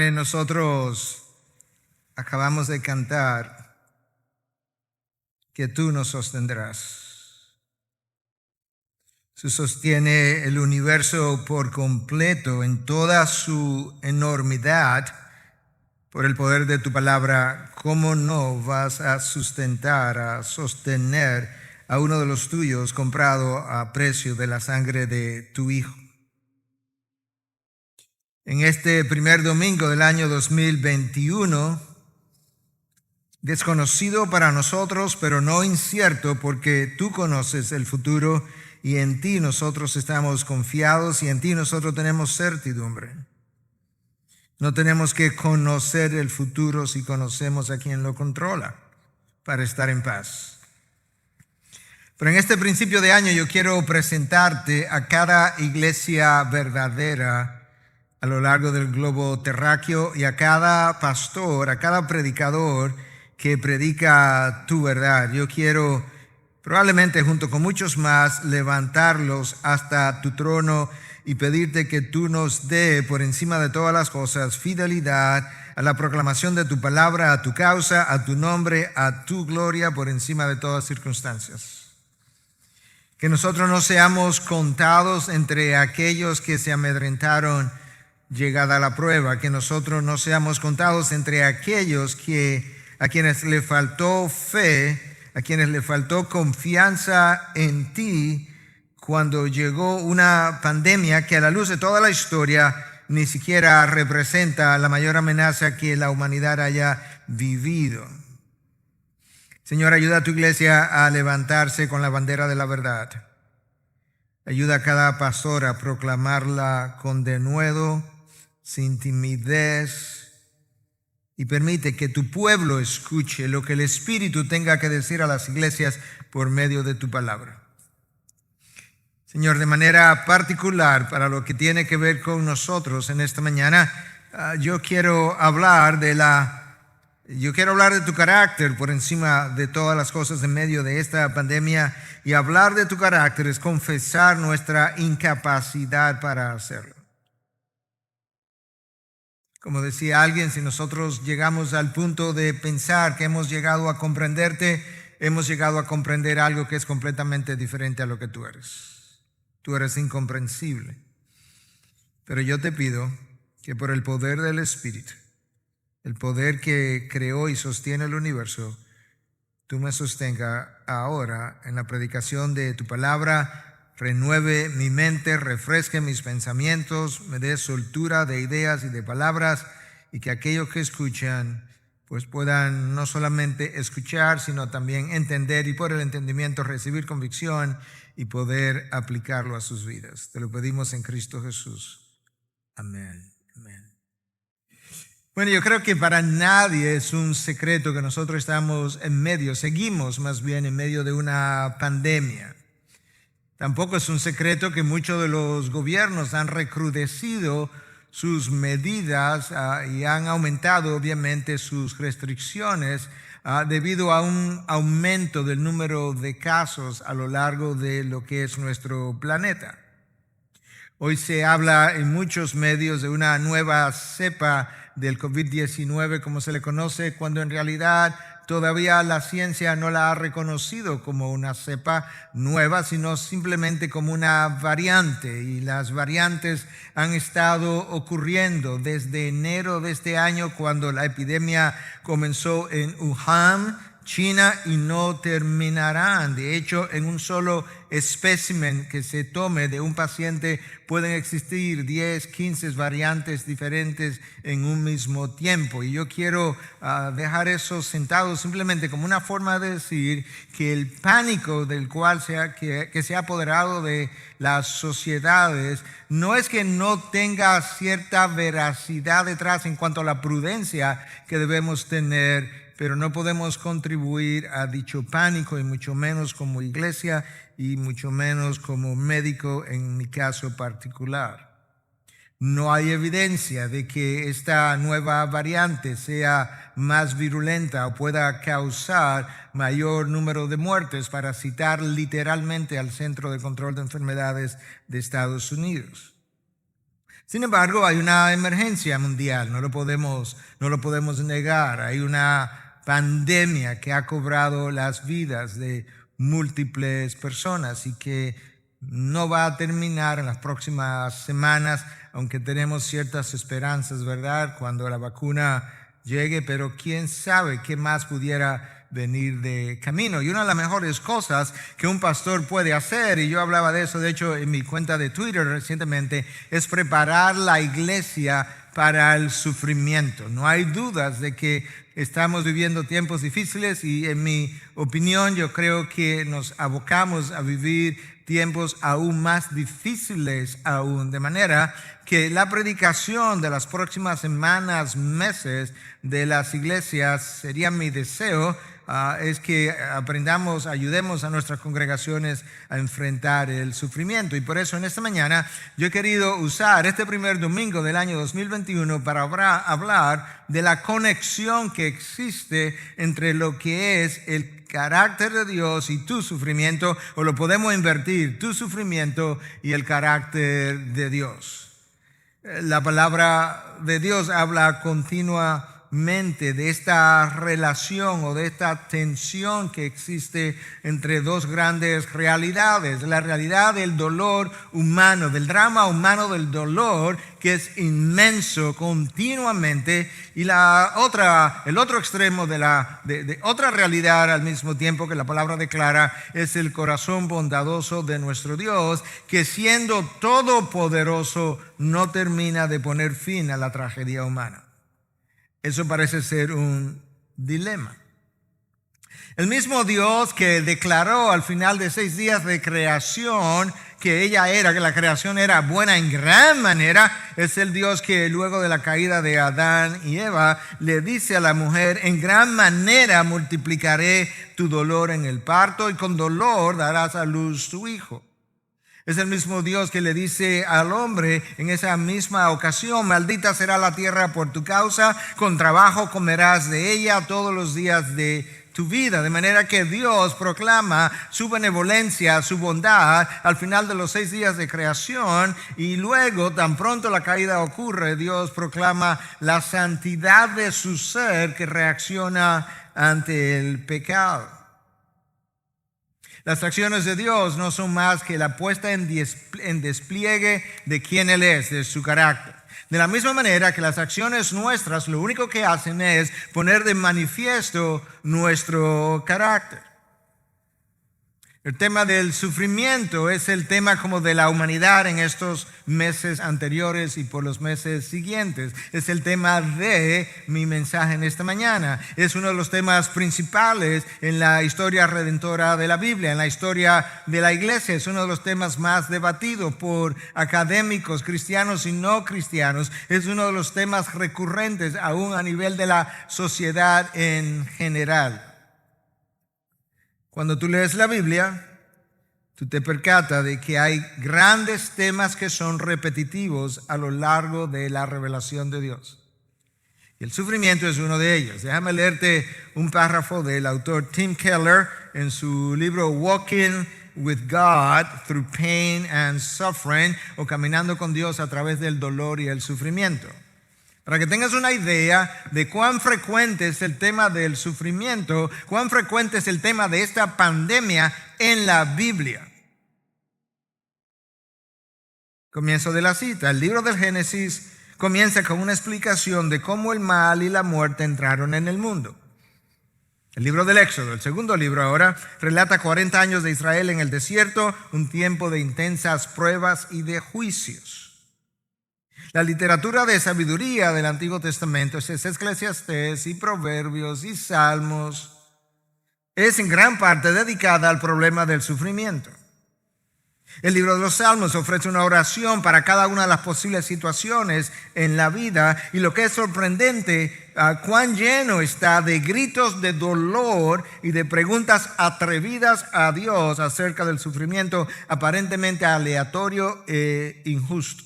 Padre, nosotros acabamos de cantar que tú nos sostendrás. Tú sostiene el universo por completo en toda su enormidad por el poder de tu palabra. ¿Cómo no vas a sustentar, a sostener a uno de los tuyos comprado a precio de la sangre de tu Hijo? En este primer domingo del año 2021, desconocido para nosotros, pero no incierto, porque tú conoces el futuro y en ti nosotros estamos confiados y en ti nosotros tenemos certidumbre. No tenemos que conocer el futuro si conocemos a quien lo controla para estar en paz. Pero en este principio de año yo quiero presentarte a cada iglesia verdadera a lo largo del globo terráqueo y a cada pastor, a cada predicador que predica tu verdad. Yo quiero, probablemente junto con muchos más, levantarlos hasta tu trono y pedirte que tú nos dé por encima de todas las cosas fidelidad a la proclamación de tu palabra, a tu causa, a tu nombre, a tu gloria por encima de todas circunstancias. Que nosotros no seamos contados entre aquellos que se amedrentaron llegada la prueba, que nosotros no seamos contados entre aquellos a quienes le faltó fe, a quienes le faltó confianza en ti cuando llegó una pandemia que a la luz de toda la historia ni siquiera representa la mayor amenaza que la humanidad haya vivido. Señor, ayuda a tu iglesia a levantarse con la bandera de la verdad. Ayuda a cada pastor a proclamarla con denuedo, sin timidez, y permite que tu pueblo escuche lo que el Espíritu tenga que decir a las iglesias por medio de tu palabra. Señor, de manera particular, para lo que tiene que ver con nosotros en esta mañana, yo quiero hablar de tu carácter por encima de todas las cosas en medio de esta pandemia, y hablar de tu carácter es confesar nuestra incapacidad para hacerlo. Como decía alguien, si nosotros llegamos al punto de pensar que hemos llegado a comprenderte, hemos llegado a comprender algo que es completamente diferente a lo que tú eres. Tú eres incomprensible. Pero yo te pido que por el poder del Espíritu, el poder que creó y sostiene el universo, tú me sostenga ahora en la predicación de tu palabra. Renueve mi mente, refresque mis pensamientos, me dé soltura de ideas y de palabras, y que aquellos que escuchan pues puedan no solamente escuchar, sino también entender, y por el entendimiento recibir convicción y poder aplicarlo a sus vidas. Te lo pedimos en Cristo Jesús. Amén. Amén. Bueno, yo creo que para nadie es un secreto que nosotros seguimos más bien en medio de una pandemia. Tampoco es un secreto que muchos de los gobiernos han recrudecido sus medidas y han aumentado obviamente sus restricciones debido a un aumento del número de casos a lo largo de lo que es nuestro planeta. Hoy se habla en muchos medios de una nueva cepa del COVID-19, como se le conoce, cuando en realidad todavía la ciencia no la ha reconocido como una cepa nueva, sino simplemente como una variante. Y las variantes han estado ocurriendo desde enero de este año, cuando la epidemia comenzó en Wuhan, China, y no terminarán. De hecho, en un solo espécimen que se tome de un paciente pueden existir 10, 15 variantes diferentes en un mismo tiempo. Y yo quiero dejar eso sentado simplemente como una forma de decir que el pánico del cual que se ha apoderado de las sociedades no es que no tenga cierta veracidad detrás en cuanto a la prudencia que debemos tener, pero no podemos contribuir a dicho pánico, y mucho menos como iglesia y mucho menos como médico en mi caso particular. No hay evidencia de que esta nueva variante sea más virulenta o pueda causar mayor número de muertes, para citar literalmente al Centro de Control de Enfermedades de Estados Unidos. Sin embargo, hay una emergencia mundial, no lo podemos negar. Hay una pandemia que ha cobrado las vidas de múltiples personas y que no va a terminar en las próximas semanas, aunque tenemos ciertas esperanzas, ¿verdad?, cuando la vacuna llegue, pero quién sabe qué más pudiera venir de camino. Y una de las mejores cosas que un pastor puede hacer, y yo hablaba de eso de hecho en mi cuenta de Twitter recientemente, es preparar la iglesia para el sufrimiento. No hay dudas de que estamos viviendo tiempos difíciles y en mi opinión yo creo que nos abocamos a vivir tiempos aún más difíciles aún, de manera que la predicación de las próximas semanas, meses de las iglesias, sería mi deseo, es que ayudemos a nuestras congregaciones a enfrentar el sufrimiento. Y por eso en esta mañana yo he querido usar este primer domingo del año 2021 para hablar de la conexión que existe entre lo que es el carácter de Dios y tu sufrimiento, o lo podemos invertir, tu sufrimiento y el carácter de Dios. La palabra de Dios habla continuamente de esta relación o de esta tensión que existe entre dos grandes realidades: la realidad del dolor humano, del drama humano del dolor, que es inmenso continuamente, y el otro extremo de otra realidad al mismo tiempo que la palabra declara, es el corazón bondadoso de nuestro Dios, que siendo todopoderoso no termina de poner fin a la tragedia humana. Eso parece ser un dilema. El mismo Dios que declaró al final de 6 días de creación que la creación era buena en gran manera, es el Dios que luego de la caída de Adán y Eva le dice a la mujer: en gran manera multiplicaré tu dolor en el parto y con dolor darás a luz tu hijo. Es el mismo Dios que le dice al hombre en esa misma ocasión: maldita será la tierra por tu causa, con trabajo comerás de ella todos los días de tu vida. De manera que Dios proclama su benevolencia, su bondad al final de los 6 días de creación, y luego, tan pronto la caída ocurre, Dios proclama la santidad de su ser que reacciona ante el pecado. Las acciones de Dios no son más que la puesta en despliegue de quién Él es, de su carácter. De la misma manera que las acciones nuestras lo único que hacen es poner de manifiesto nuestro carácter. El tema del sufrimiento es el tema como de la humanidad en estos meses anteriores y por los meses siguientes. Es el tema de mi mensaje en esta mañana. Es uno de los temas principales en la historia redentora de la Biblia, en la historia de la iglesia. Es uno de los temas más debatidos por académicos cristianos y no cristianos. Es uno de los temas recurrentes aún a nivel de la sociedad en general. Cuando tú lees la Biblia, tú te percatas de que hay grandes temas que son repetitivos a lo largo de la revelación de Dios. Y el sufrimiento es uno de ellos. Déjame leerte un párrafo del autor Tim Keller en su libro Walking with God Through Pain and Suffering, o Caminando con Dios a través del dolor y el sufrimiento. Para que tengas una idea de cuán frecuente es el tema del sufrimiento, cuán frecuente es el tema de esta pandemia en la Biblia. Comienzo de la cita. El libro del Génesis comienza con una explicación de cómo el mal y la muerte entraron en el mundo. El libro del Éxodo, el segundo libro ahora, relata 40 años de Israel en el desierto, un tiempo de intensas pruebas y de juicios. La literatura de sabiduría del Antiguo Testamento, es Eclesiastés y Proverbios y Salmos, es en gran parte dedicada al problema del sufrimiento. El libro de los Salmos ofrece una oración para cada una de las posibles situaciones en la vida, y lo que es sorprendente, cuán lleno está de gritos de dolor y de preguntas atrevidas a Dios acerca del sufrimiento aparentemente aleatorio e injusto.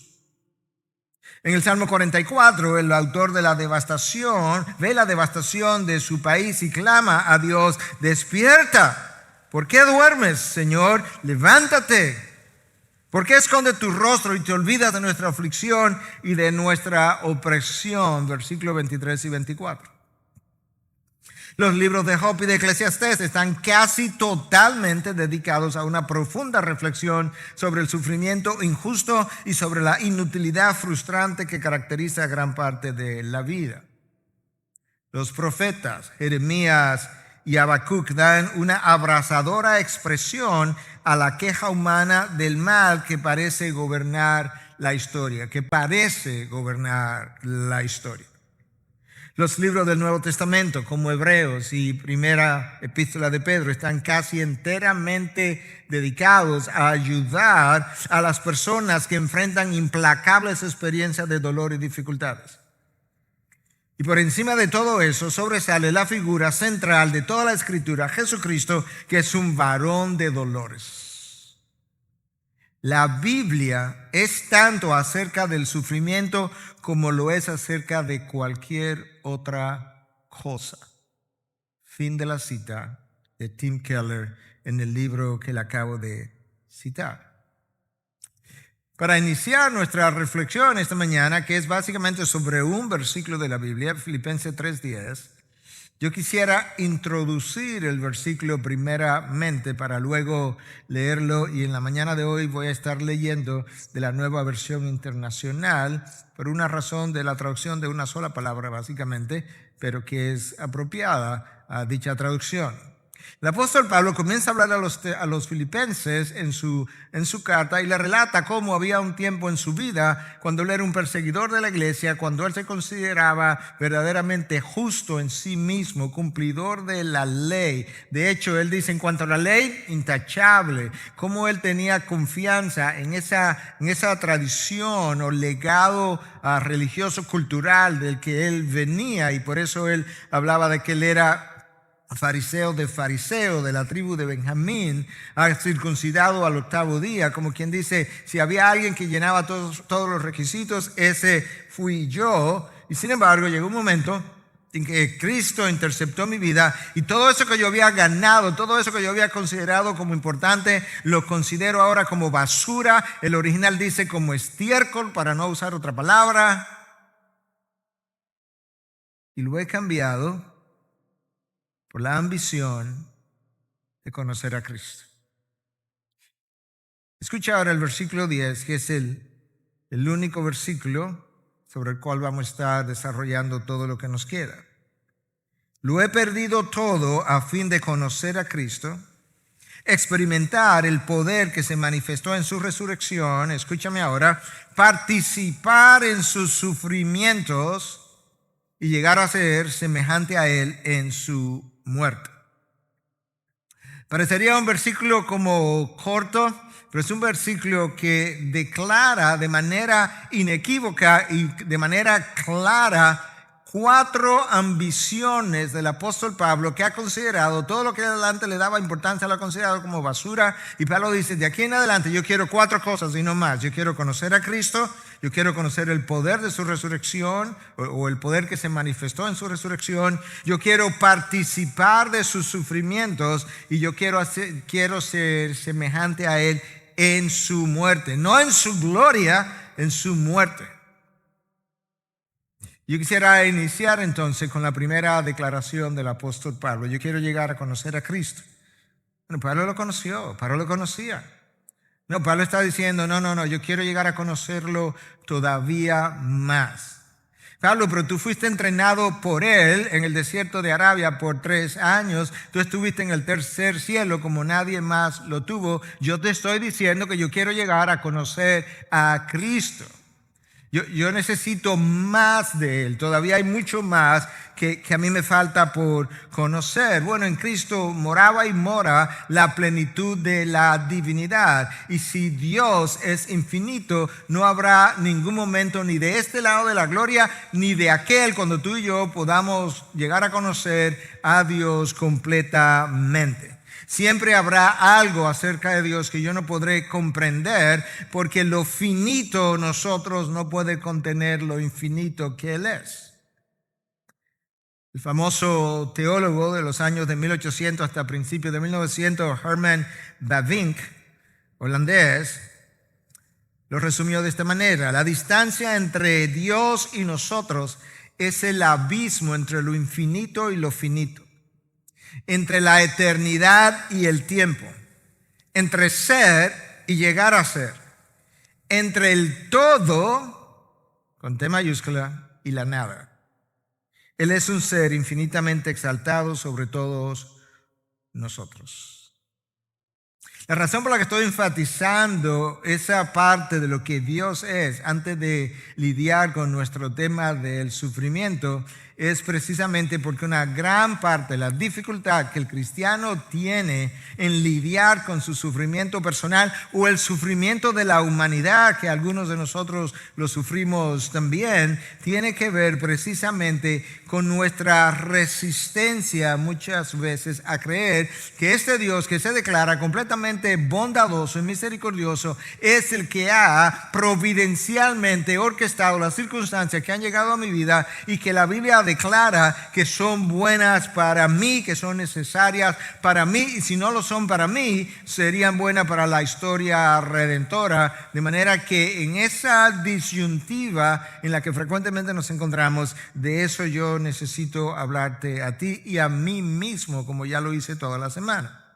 En el Salmo 44, el autor de la devastación ve la devastación de su país y clama a Dios: despierta, ¿por qué duermes, Señor? Levántate. ¿Por qué esconde tu rostro y te olvidas de nuestra aflicción y de nuestra opresión? Versículos 23 y 24. Los libros de Job y de Eclesiastés están casi totalmente dedicados a una profunda reflexión sobre el sufrimiento injusto y sobre la inutilidad frustrante que caracteriza gran parte de la vida. Los profetas Jeremías y Habacuc dan una abrasadora expresión a la queja humana del mal que parece gobernar la historia, Los libros del Nuevo Testamento, como Hebreos y Primera Epístola de Pedro, están casi enteramente dedicados a ayudar a las personas que enfrentan implacables experiencias de dolor y dificultades. Y por encima de todo eso sobresale la figura central de toda la Escritura, Jesucristo, que es un varón de dolores. La Biblia es tanto acerca del sufrimiento como lo es acerca de cualquier otra cosa. Fin de la cita de Tim Keller en el libro que le acabo de citar. Para iniciar nuestra reflexión esta mañana, que es básicamente sobre un versículo de la Biblia, Filipenses 3:10, yo quisiera introducir el versículo primeramente para luego leerlo, y en la mañana de hoy voy a estar leyendo de la Nueva Versión Internacional por una razón de la traducción de una sola palabra básicamente, pero que es apropiada a dicha traducción. El apóstol Pablo comienza a hablar a los filipenses en su carta y le relata cómo había un tiempo en su vida cuando él era un perseguidor de la iglesia, cuando él se consideraba verdaderamente justo en sí mismo, cumplidor de la ley. De hecho, él dice en cuanto a la ley, intachable, cómo él tenía confianza en esa tradición o legado religioso cultural del que él venía, y por eso él hablaba de que él era fariseo de la tribu de Benjamín, circuncidado al 8º día, como quien dice, si había alguien que llenaba todos los requisitos, ese fui yo. Y sin embargo llegó un momento en que Cristo interceptó mi vida y todo eso que yo había ganado, todo eso que yo había considerado como importante, lo considero ahora como basura. El original dice como estiércol, para no usar otra palabra, y lo he cambiado por la ambición de conocer a Cristo. Escucha ahora el versículo 10, que es el único versículo sobre el cual vamos a estar desarrollando todo lo que nos queda. Lo he perdido todo a fin de conocer a Cristo, experimentar el poder que se manifestó en su resurrección, escúchame ahora, participar en sus sufrimientos y llegar a ser semejante a Él en su muerte. Parecería un versículo como corto, pero es un versículo que declara de manera inequívoca y de manera clara 4 ambiciones del apóstol Pablo, que ha considerado todo lo que adelante le daba importancia, lo ha considerado como basura. Y Pablo dice, de aquí en adelante yo quiero 4 cosas y no más. Yo quiero conocer a Cristo, yo quiero conocer el poder de su resurrección o el poder que se manifestó en su resurrección. Yo quiero participar de sus sufrimientos y yo quiero ser semejante a Él en su muerte. No en su gloria, en su muerte. Yo quisiera iniciar entonces con la primera declaración del apóstol Pablo. Yo quiero llegar a conocer a Cristo. Bueno, Pablo lo conoció, Pablo lo conocía. No, Pablo está diciendo, no, yo quiero llegar a conocerlo todavía más. Pablo, pero tú fuiste entrenado por él en el desierto de Arabia por 3 años. Tú estuviste en el tercer cielo como nadie más lo tuvo. Yo te estoy diciendo que yo quiero llegar a conocer a Cristo. Yo necesito más de Él. Todavía hay mucho más que a mí me falta por conocer. Bueno, en Cristo moraba y mora la plenitud de la divinidad. Y si Dios es infinito, no habrá ningún momento ni de este lado de la gloria, ni de aquel, cuando tú y yo podamos llegar a conocer a Dios completamente. Siempre habrá algo acerca de Dios que yo no podré comprender, porque lo finito nosotros no puede contener lo infinito que Él es. El famoso teólogo de los años de 1800 hasta principios de 1900, Herman Bavinck, holandés, Lo resumió de esta manera: la distancia entre Dios y nosotros es el abismo entre lo infinito y lo finito, entre la eternidad y el tiempo, entre ser y llegar a ser, entre el todo, con T mayúscula, y la nada. Él es un ser infinitamente exaltado sobre todos nosotros. La razón por la que estoy enfatizando esa parte de lo que Dios es antes de lidiar con nuestro tema del sufrimiento es precisamente porque una gran parte de la dificultad que el cristiano tiene en lidiar con su sufrimiento personal o el sufrimiento de la humanidad, que algunos de nosotros lo sufrimos también, tiene que ver precisamente con nuestra resistencia muchas veces a creer que este Dios que se declara completamente bondadoso y misericordioso es el que ha providencialmente orquestado las circunstancias que han llegado a mi vida y que la Biblia declara que son buenas para mí, que son necesarias para mí, y si no lo son para mí, serían buenas para la historia redentora. De manera que en esa disyuntiva en la que frecuentemente nos encontramos, de eso yo necesito hablarte a ti y a mí mismo, como ya lo hice toda la semana.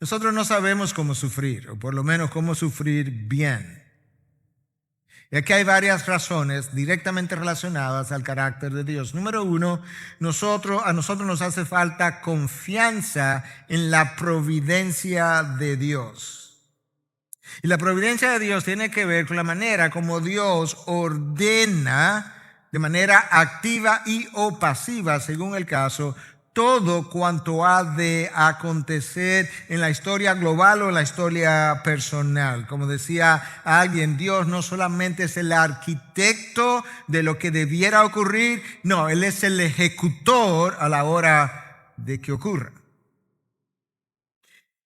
Nosotros no sabemos cómo sufrir, o por lo menos cómo sufrir bien. Y aquí hay varias razones directamente relacionadas al carácter de Dios. Número uno, a nosotros nos hace falta confianza en la providencia de Dios. Y la providencia de Dios tiene que ver con la manera como Dios ordena de manera activa y o pasiva, según el caso, todo cuanto ha de acontecer en la historia global o en la historia personal. Como decía alguien, Dios no solamente es el arquitecto de lo que debiera ocurrir, no, Él es el ejecutor a la hora de que ocurra.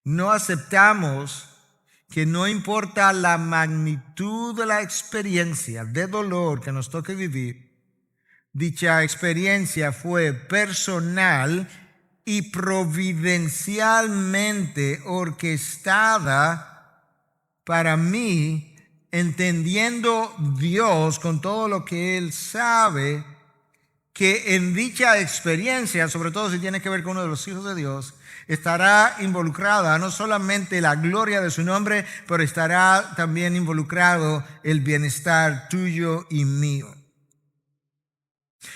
No aceptamos que no importa la magnitud de la experiencia de dolor que nos toque vivir, dicha experiencia fue personal y providencialmente orquestada para mí, entendiendo Dios con todo lo que Él sabe, que en dicha experiencia, sobre todo si tiene que ver con uno de los hijos de Dios, estará involucrada no solamente la gloria de su nombre, pero estará también involucrado el bienestar tuyo y mío.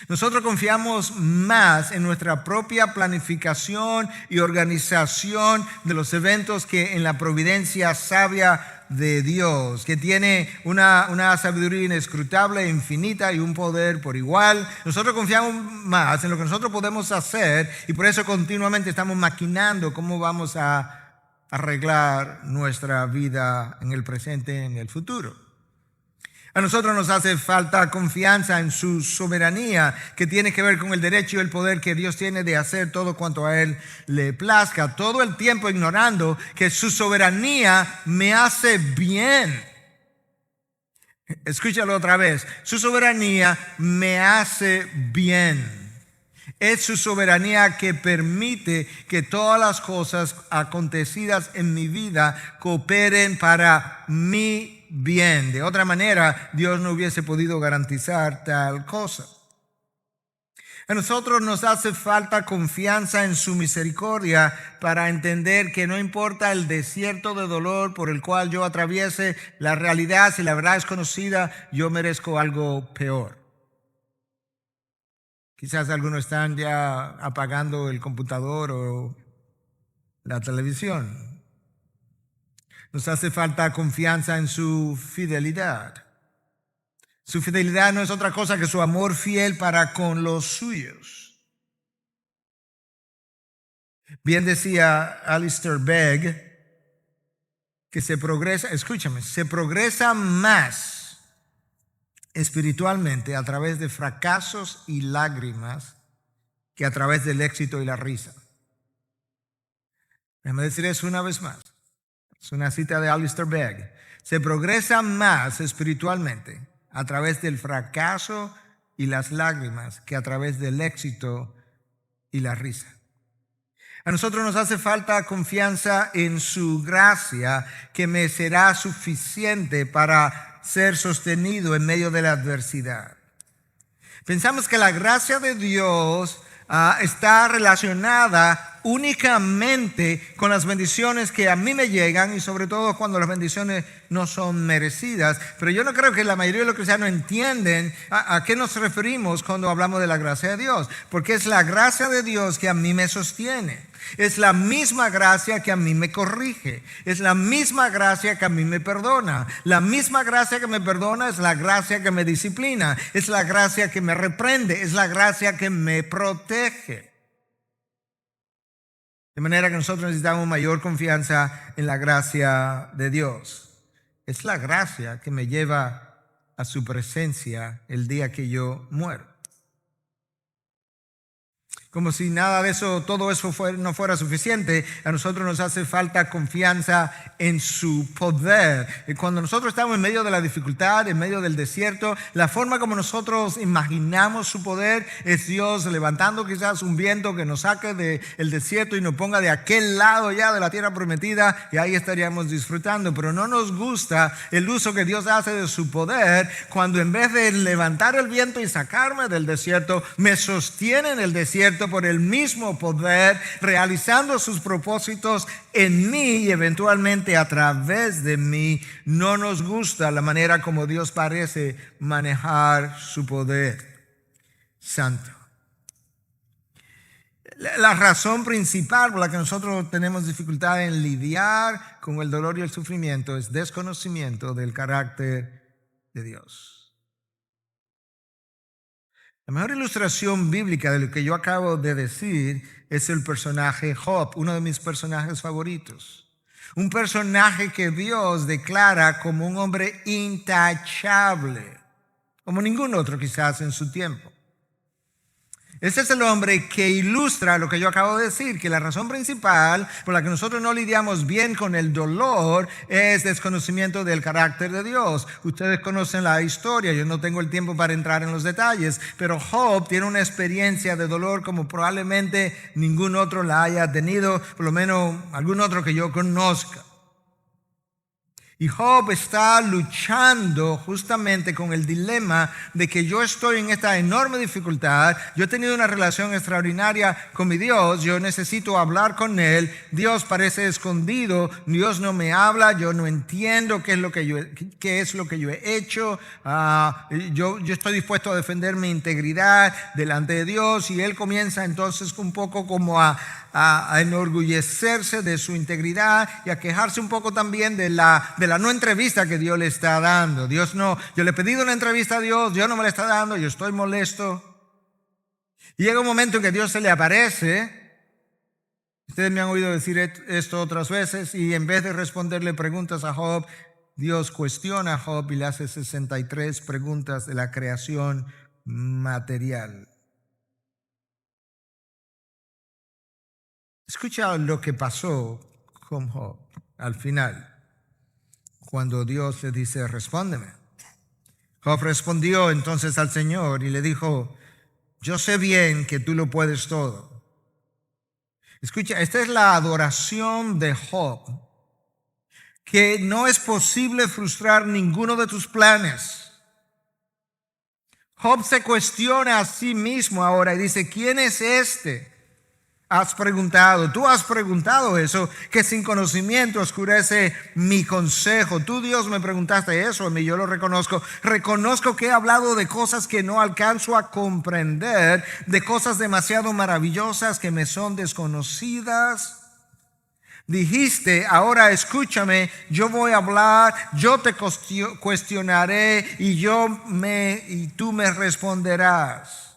Nosotros confiamos más en nuestra propia planificación y organización de los eventos que en la providencia sabia de Dios, que tiene una sabiduría inescrutable e infinita y un poder por igual. Nosotros confiamos más en lo que nosotros podemos hacer y por eso continuamente estamos maquinando cómo vamos a arreglar nuestra vida en el presente, en el futuro. A nosotros nos hace falta confianza en su soberanía, que tiene que ver con el derecho y el poder que Dios tiene de hacer todo cuanto a Él le plazca, todo el tiempo ignorando que su soberanía me hace bien. Escúchalo otra vez, su soberanía me hace bien. Es su soberanía que permite que todas las cosas acontecidas en mi vida cooperen para mi bien. De otra manera, Dios no hubiese podido garantizar tal cosa. A nosotros nos hace falta confianza en su misericordia para entender que no importa el desierto de dolor por el cual yo atraviese, la realidad, si la verdad es conocida, yo merezco algo peor. Quizás algunos están ya apagando el computador o la televisión. Nos hace falta confianza en su fidelidad. Su fidelidad no es otra cosa que su amor fiel para con los suyos. Bien decía Alistair Begg que se progresa más espiritualmente a través de fracasos y lágrimas que a través del éxito y la risa. Déjame decir eso una vez más. Es una cita de Alistair Begg. Se progresa más espiritualmente a través del fracaso y las lágrimas que a través del éxito y la risa. A nosotros nos hace falta confianza en su gracia, que me será suficiente para ser sostenido en medio de la adversidad. Pensamos que la gracia de Dios está relacionada únicamente con las bendiciones que a mí me llegan, y sobre todo cuando las bendiciones no son merecidas. Pero yo no creo que la mayoría de los cristianos entienden a qué nos referimos cuando hablamos de la gracia de Dios, porque es la gracia de Dios que a mí me sostiene. Es la misma gracia que a mí me corrige. Es la misma gracia que a mí me perdona. La misma gracia que me perdona es la gracia que me disciplina. Es la gracia que me reprende. Es la gracia que me protege. De manera que nosotros necesitamos mayor confianza en la gracia de Dios. Es la gracia que me lleva a su presencia el día que yo muero. Como si nada de eso, todo eso no fuera suficiente, a nosotros nos hace falta confianza en su poder. Y cuando nosotros estamos en medio de la dificultad, en medio del desierto, la forma como nosotros imaginamos su poder es Dios levantando quizás un viento que nos saque del desierto y nos ponga de aquel lado ya de la tierra prometida, y ahí estaríamos disfrutando. Pero no nos gusta el uso que Dios hace de su poder, cuando en vez de levantar el viento y sacarme del desierto, me sostiene en el desierto por el mismo poder, realizando sus propósitos en mí y eventualmente a través de mí. No nos gusta la manera como Dios parece manejar su poder santo. La razón principal por la que nosotros tenemos dificultad en lidiar con el dolor y el sufrimiento es desconocimiento del carácter de Dios. La mejor ilustración bíblica de lo que yo acabo de decir es el personaje Job, uno de mis personajes favoritos. Un personaje que Dios declara como un hombre intachable, como ningún otro quizás en su tiempo. Este es el hombre que ilustra lo que yo acabo de decir, que la razón principal por la que nosotros no lidiamos bien con el dolor es desconocimiento del carácter de Dios. Ustedes conocen la historia, yo no tengo el tiempo para entrar en los detalles, pero Job tiene una experiencia de dolor como probablemente ningún otro la haya tenido, por lo menos algún otro que yo conozca. Y Job está luchando justamente con el dilema de que yo estoy en esta enorme dificultad. Yo he tenido una relación extraordinaria con mi Dios. Yo necesito hablar con Él. Dios parece escondido. Dios no me habla. Yo no entiendo qué es lo que yo he hecho. Yo estoy dispuesto a defender mi integridad delante de Dios. Y Él comienza entonces un poco como a enorgullecerse de su integridad y a quejarse un poco también de la no entrevista que Dios le está dando. Yo le he pedido una entrevista a Dios, Dios no me la está dando, yo estoy molesto. Y llega un momento en que Dios se le aparece. Ustedes me han oído decir esto otras veces, y en vez de responderle preguntas a Job, Dios cuestiona a Job y le hace 63 preguntas de la creación material. Escucha lo que pasó con Job al final, cuando Dios le dice, respóndeme. Job respondió entonces al Señor y le dijo, yo sé bien que tú lo puedes todo. Escucha, esta es la adoración de Job, que no es posible frustrar ninguno de tus planes. Job se cuestiona a sí mismo ahora y dice, ¿quién es este? Has preguntado, tú has preguntado eso, que sin conocimiento oscurece mi consejo. Tú, Dios, me preguntaste eso a mí, yo lo reconozco. Reconozco que he hablado de cosas que no alcanzo a comprender, de cosas demasiado maravillosas que me son desconocidas. Dijiste, ahora escúchame, yo voy a hablar, yo te cuestionaré y tú me responderás.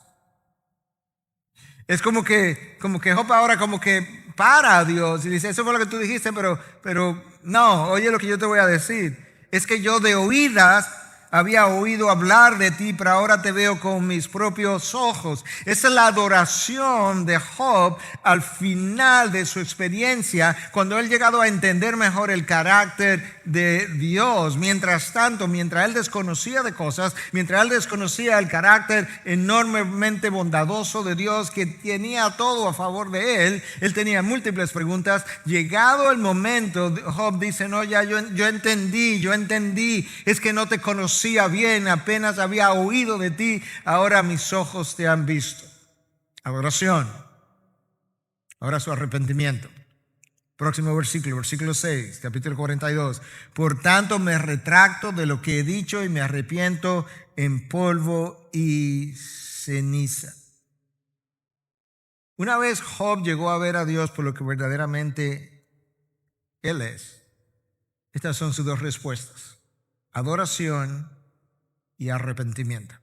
Es como que Job ahora como que para a Dios y dice, eso fue lo que tú dijiste, pero no, oye lo que yo te voy a decir. Es que yo de oídas había oído hablar de ti, pero ahora te veo con mis propios ojos. Esa es la adoración de Job al final de su experiencia, cuando él ha llegado a entender mejor el carácter de Dios. Mientras tanto, mientras él desconocía de cosas, mientras él desconocía el carácter enormemente bondadoso de Dios, que tenía todo a favor de él tenía múltiples preguntas. Llegado el momento, Job dice: no, ya yo entendí, es que no te conocía bien, apenas había oído de ti, ahora mis ojos te han visto. Adoración. Ahora su arrepentimiento. Próximo versículo, versículo 6, capítulo 42. Por tanto me retracto de lo que he dicho y me arrepiento en polvo y ceniza. Una vez Job llegó a ver a Dios por lo que verdaderamente Él es. Estas son sus dos respuestas: adoración y arrepentimiento.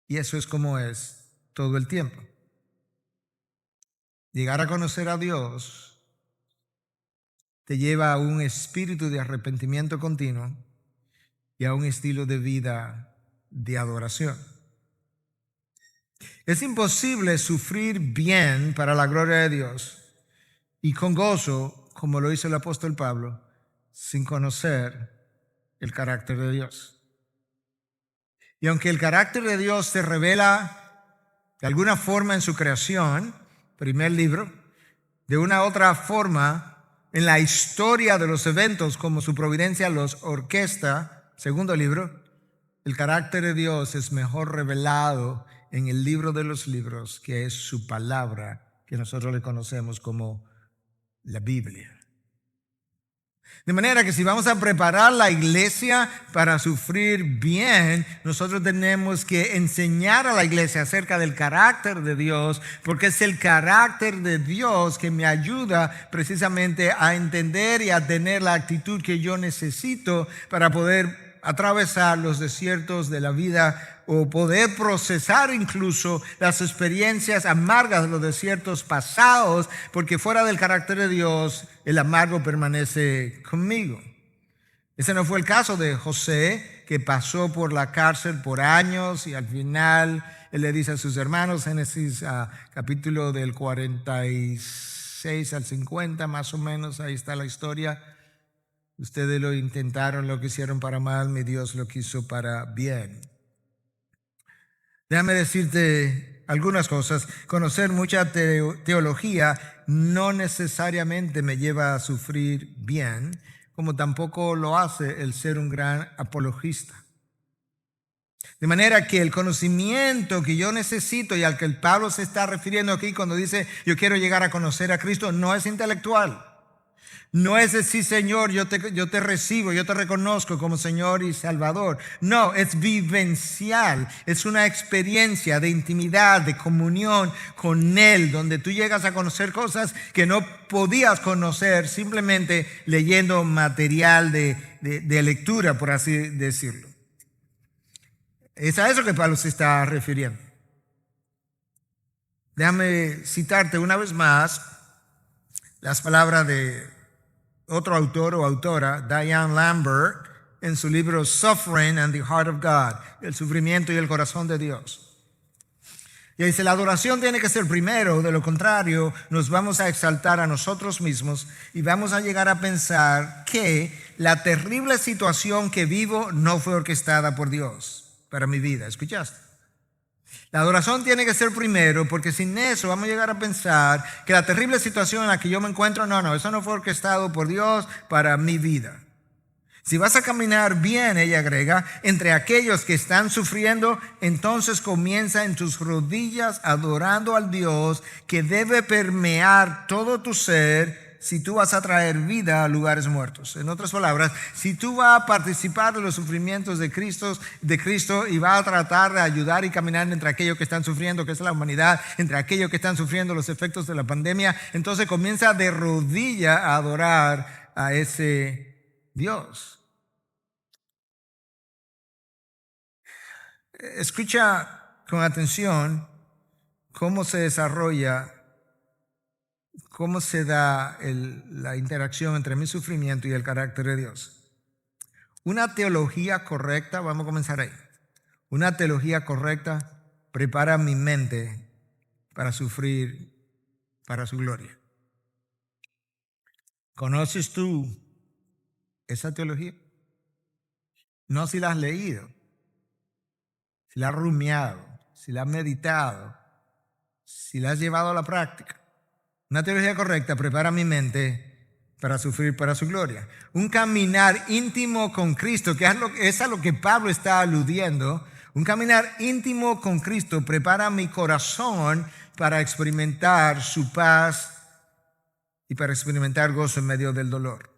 Y eso es como es todo el tiempo. Llegar a conocer a Dios te lleva a un espíritu de arrepentimiento continuo y a un estilo de vida de adoración. Es imposible sufrir bien para la gloria de Dios y con gozo, como lo hizo el apóstol Pablo, sin conocer el carácter de Dios. Y aunque el carácter de Dios se revela de alguna forma en su creación, primer libro, de una otra forma en la historia de los eventos, como su providencia los orquesta, segundo libro, el carácter de Dios es mejor revelado en el libro de los libros, que es su palabra, que nosotros le conocemos como la Biblia. De manera que si vamos a preparar la iglesia para sufrir bien, nosotros tenemos que enseñar a la iglesia acerca del carácter de Dios, porque es el carácter de Dios que me ayuda precisamente a entender y a tener la actitud que yo necesito para poder atravesar los desiertos de la vida o poder procesar incluso las experiencias amargas de los desiertos pasados, porque fuera del carácter de Dios, el amargo permanece conmigo. Ese no fue el caso de José, que pasó por la cárcel por años y al final él le dice a sus hermanos, Génesis capítulo del 46 al 50 más o menos, ahí está la historia: ustedes lo intentaron, lo quisieron para mal, mi Dios lo quiso para bien. Déjame decirte algunas cosas. Conocer mucha teología no necesariamente me lleva a sufrir bien, como tampoco lo hace el ser un gran apologista. De manera que el conocimiento que yo necesito y al que el Pablo se está refiriendo aquí cuando dice yo quiero llegar a conocer a Cristo, no es intelectual. No es decir, Señor, yo te recibo, yo te reconozco como Señor y Salvador. No, es vivencial, es una experiencia de intimidad, de comunión con Él, donde tú llegas a conocer cosas que no podías conocer simplemente leyendo material de lectura, por así decirlo. Es a eso que Pablo se está refiriendo. Déjame citarte una vez más las palabras de otro autor o autora, Diane Lambert, en su libro Suffering and the Heart of God, el sufrimiento y el corazón de Dios. Y dice, la adoración tiene que ser primero, de lo contrario nos vamos a exaltar a nosotros mismos y vamos a llegar a pensar que la terrible situación que vivo no fue orquestada por Dios para mi vida. ¿Escuchaste? La adoración tiene que ser primero, porque sin eso vamos a llegar a pensar que la terrible situación en la que yo me encuentro, no, eso no fue orquestado por Dios para mi vida. Si vas a caminar bien, ella agrega, entre aquellos que están sufriendo, entonces comienza en tus rodillas adorando al Dios que debe permear todo tu ser si tú vas a traer vida a lugares muertos. En otras palabras, si tú vas a participar de los sufrimientos de Cristo y vas a tratar de ayudar y caminar entre aquellos que están sufriendo, que es la humanidad, entre aquellos que están sufriendo los efectos de la pandemia, entonces comienza de rodilla a adorar a ese Dios. Escucha con atención cómo se desarrolla, cómo se da la interacción entre mi sufrimiento y el carácter de Dios. Una teología correcta, vamos a comenzar ahí. Una teología correcta prepara mi mente para sufrir para su gloria. ¿Conoces tú esa teología? No si la has leído, si la has rumiado, si la has meditado, si la has llevado a la práctica. Una teología correcta prepara mi mente para sufrir para su gloria. Un caminar íntimo con Cristo, que es a lo que Pablo está aludiendo. Un caminar íntimo con Cristo prepara mi corazón para experimentar su paz y para experimentar gozo en medio del dolor.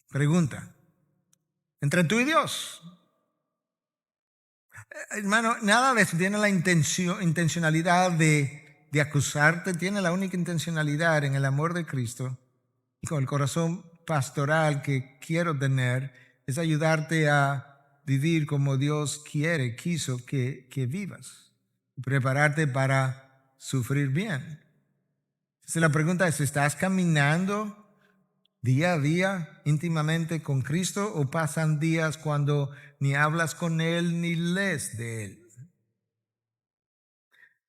Pregunta, entre tú y Dios. Hermano, nada de eso tiene la intencionalidad de acusarte, tiene la única intencionalidad en el amor de Cristo y con el corazón pastoral que quiero tener, es ayudarte a vivir como Dios quiso que vivas, prepararte para sufrir bien. Entonces la pregunta es, ¿estás caminando día a día íntimamente con Cristo o pasan días cuando ni hablas con Él ni lees de Él?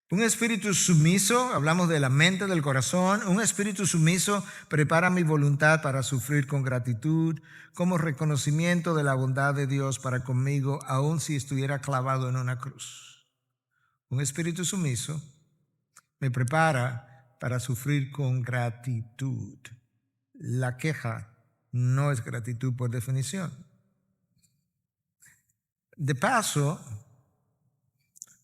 Un espíritu sumiso, hablamos de la mente, del corazón, un espíritu sumiso prepara mi voluntad para sufrir con gratitud, como reconocimiento de la bondad de Dios para conmigo, aun si estuviera clavado en una cruz. Un espíritu sumiso me prepara para sufrir con gratitud. La queja no es gratitud por definición. De paso,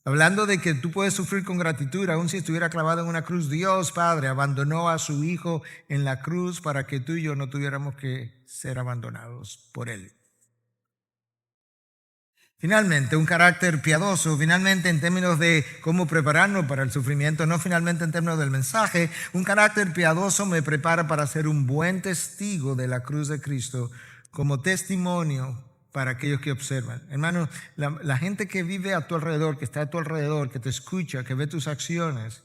hablando de que tú puedes sufrir con gratitud, aun si estuviera clavado en una cruz, Dios Padre abandonó a su Hijo en la cruz para que tú y yo no tuviéramos que ser abandonados por Él. Finalmente, un carácter piadoso, finalmente en términos de cómo prepararnos para el sufrimiento, no finalmente en términos del mensaje, un carácter piadoso me prepara para ser un buen testigo de la cruz de Cristo como testimonio para aquellos que observan. Hermano, la gente que vive a tu alrededor, que está a tu alrededor, que te escucha, que ve tus acciones,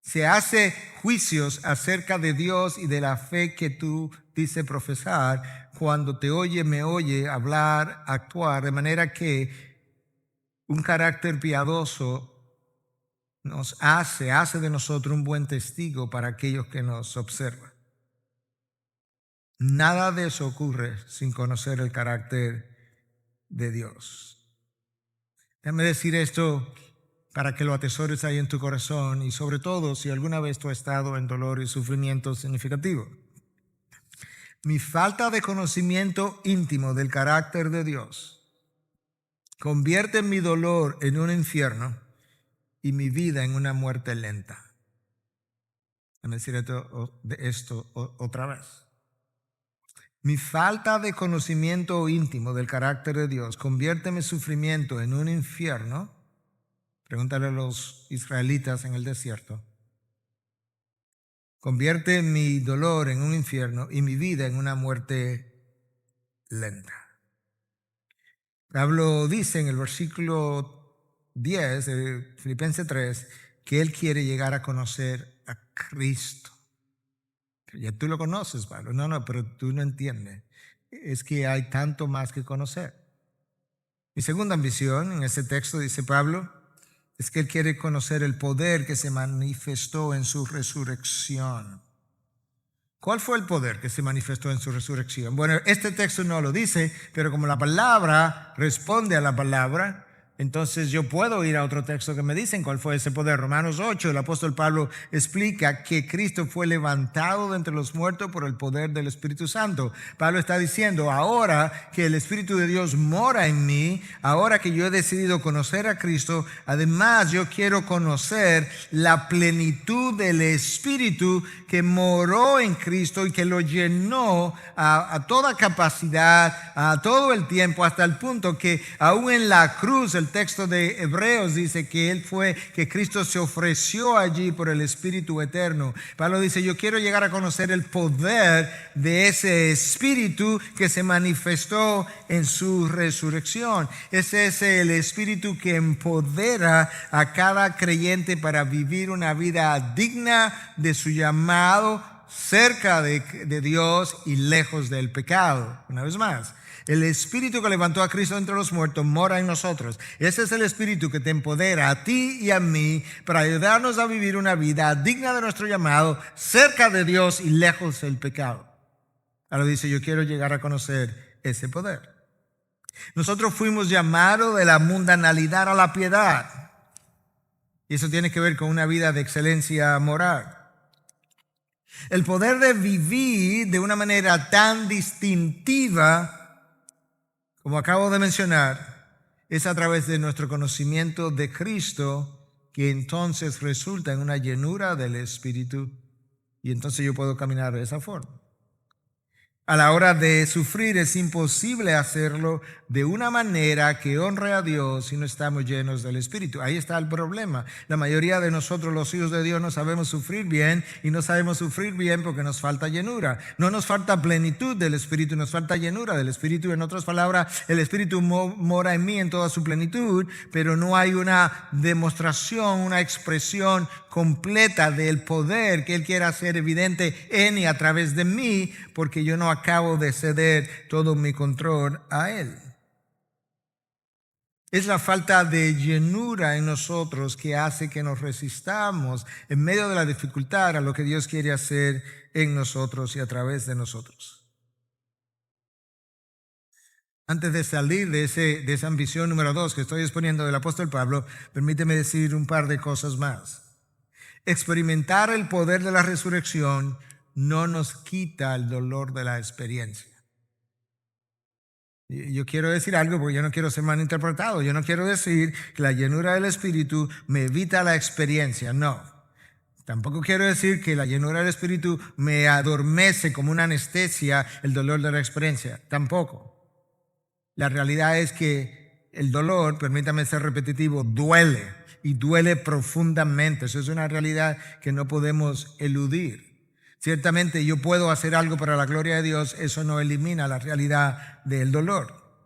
se hace juicios acerca de Dios y de la fe que tú dices profesar cuando me oye hablar, actuar, de manera que un carácter piadoso hace de nosotros un buen testigo para aquellos que nos observan. Nada de eso ocurre sin conocer el carácter de Dios. Déjame decir esto para que lo atesores ahí en tu corazón y sobre todo si alguna vez tú has estado en dolor y sufrimiento significativo. Mi falta de conocimiento íntimo del carácter de Dios convierte mi dolor en un infierno y mi vida en una muerte lenta. Déjame decir esto otra vez. Mi falta de conocimiento íntimo del carácter de Dios convierte mi sufrimiento en un infierno. Pregúntale a los israelitas en el desierto. Convierte mi dolor en un infierno y mi vida en una muerte lenta. Pablo dice en el versículo 10 de Filipenses 3 que él quiere llegar a conocer a Cristo. Ya tú lo conoces, Pablo. No, pero tú no entiendes. Es que hay tanto más que conocer. Mi segunda ambición en ese texto, dice Pablo, es que él quiere conocer el poder que se manifestó en su resurrección. ¿Cuál fue el poder que se manifestó en su resurrección? Bueno, este texto no lo dice, pero como la palabra responde a la palabra, entonces yo puedo ir a otro texto que me dicen cuál fue ese poder. Romanos 8, el apóstol Pablo explica que Cristo fue levantado de entre los muertos por el poder del Espíritu Santo. Pablo está diciendo, ahora que el Espíritu de Dios mora en mí, ahora que yo he decidido conocer a Cristo, además yo quiero conocer la plenitud del Espíritu que moró en Cristo y que lo llenó a toda capacidad, a todo el tiempo, hasta el punto que aún en la cruz, el texto de Hebreos dice que Cristo se ofreció allí por el Espíritu eterno. Pablo dice, yo quiero llegar a conocer el poder de ese Espíritu que se manifestó en su resurrección. Ese es el Espíritu que empodera a cada creyente para vivir una vida digna de su llamado, cerca de Dios y lejos del pecado. Una vez más, el Espíritu que levantó a Cristo entre los muertos mora en nosotros. Ese es el Espíritu que te empodera a ti y a mí para ayudarnos a vivir una vida digna de nuestro llamado, cerca de Dios y lejos del pecado. Ahora dice, yo quiero llegar a conocer ese poder. Nosotros fuimos llamados de la mundanalidad a la piedad. Y eso tiene que ver con una vida de excelencia moral. El poder de vivir de una manera tan distintiva, como acabo de mencionar, es a través de nuestro conocimiento de Cristo, que entonces resulta en una llenura del Espíritu. Y entonces yo puedo caminar de esa forma. A la hora de sufrir es imposible hacerlo de una manera que honre a Dios si no estamos llenos del Espíritu. Ahí está el problema. La mayoría de nosotros, los hijos de Dios, no sabemos sufrir bien y no sabemos sufrir bien porque nos falta llenura. No nos falta plenitud del Espíritu, nos falta llenura del Espíritu. En otras palabras, el Espíritu mora en mí en toda su plenitud, pero no hay una demostración, una expresión completa del poder que Él quiere hacer evidente en y a través de mí, porque yo no acabo de ceder todo mi control a Él. Es la falta de llenura en nosotros que hace que nos resistamos en medio de la dificultad a lo que Dios quiere hacer en nosotros y a través de nosotros. Antes de salir de esa ambición número 2 que estoy exponiendo del apóstol Pablo, permíteme decir un par de cosas más. Experimentar el poder de la resurrección no nos quita el dolor de la experiencia. Yo quiero decir algo porque yo no quiero ser malinterpretado. Yo no quiero decir que la llenura del Espíritu me evita la experiencia. No. Tampoco quiero decir que la llenura del Espíritu me adormece como una anestesia el dolor de la experiencia. Tampoco. La realidad es que el dolor, permítame ser repetitivo, duele. Y duele profundamente. Eso es una realidad que no podemos eludir. Ciertamente yo puedo hacer algo para la gloria de Dios, eso no elimina la realidad del dolor.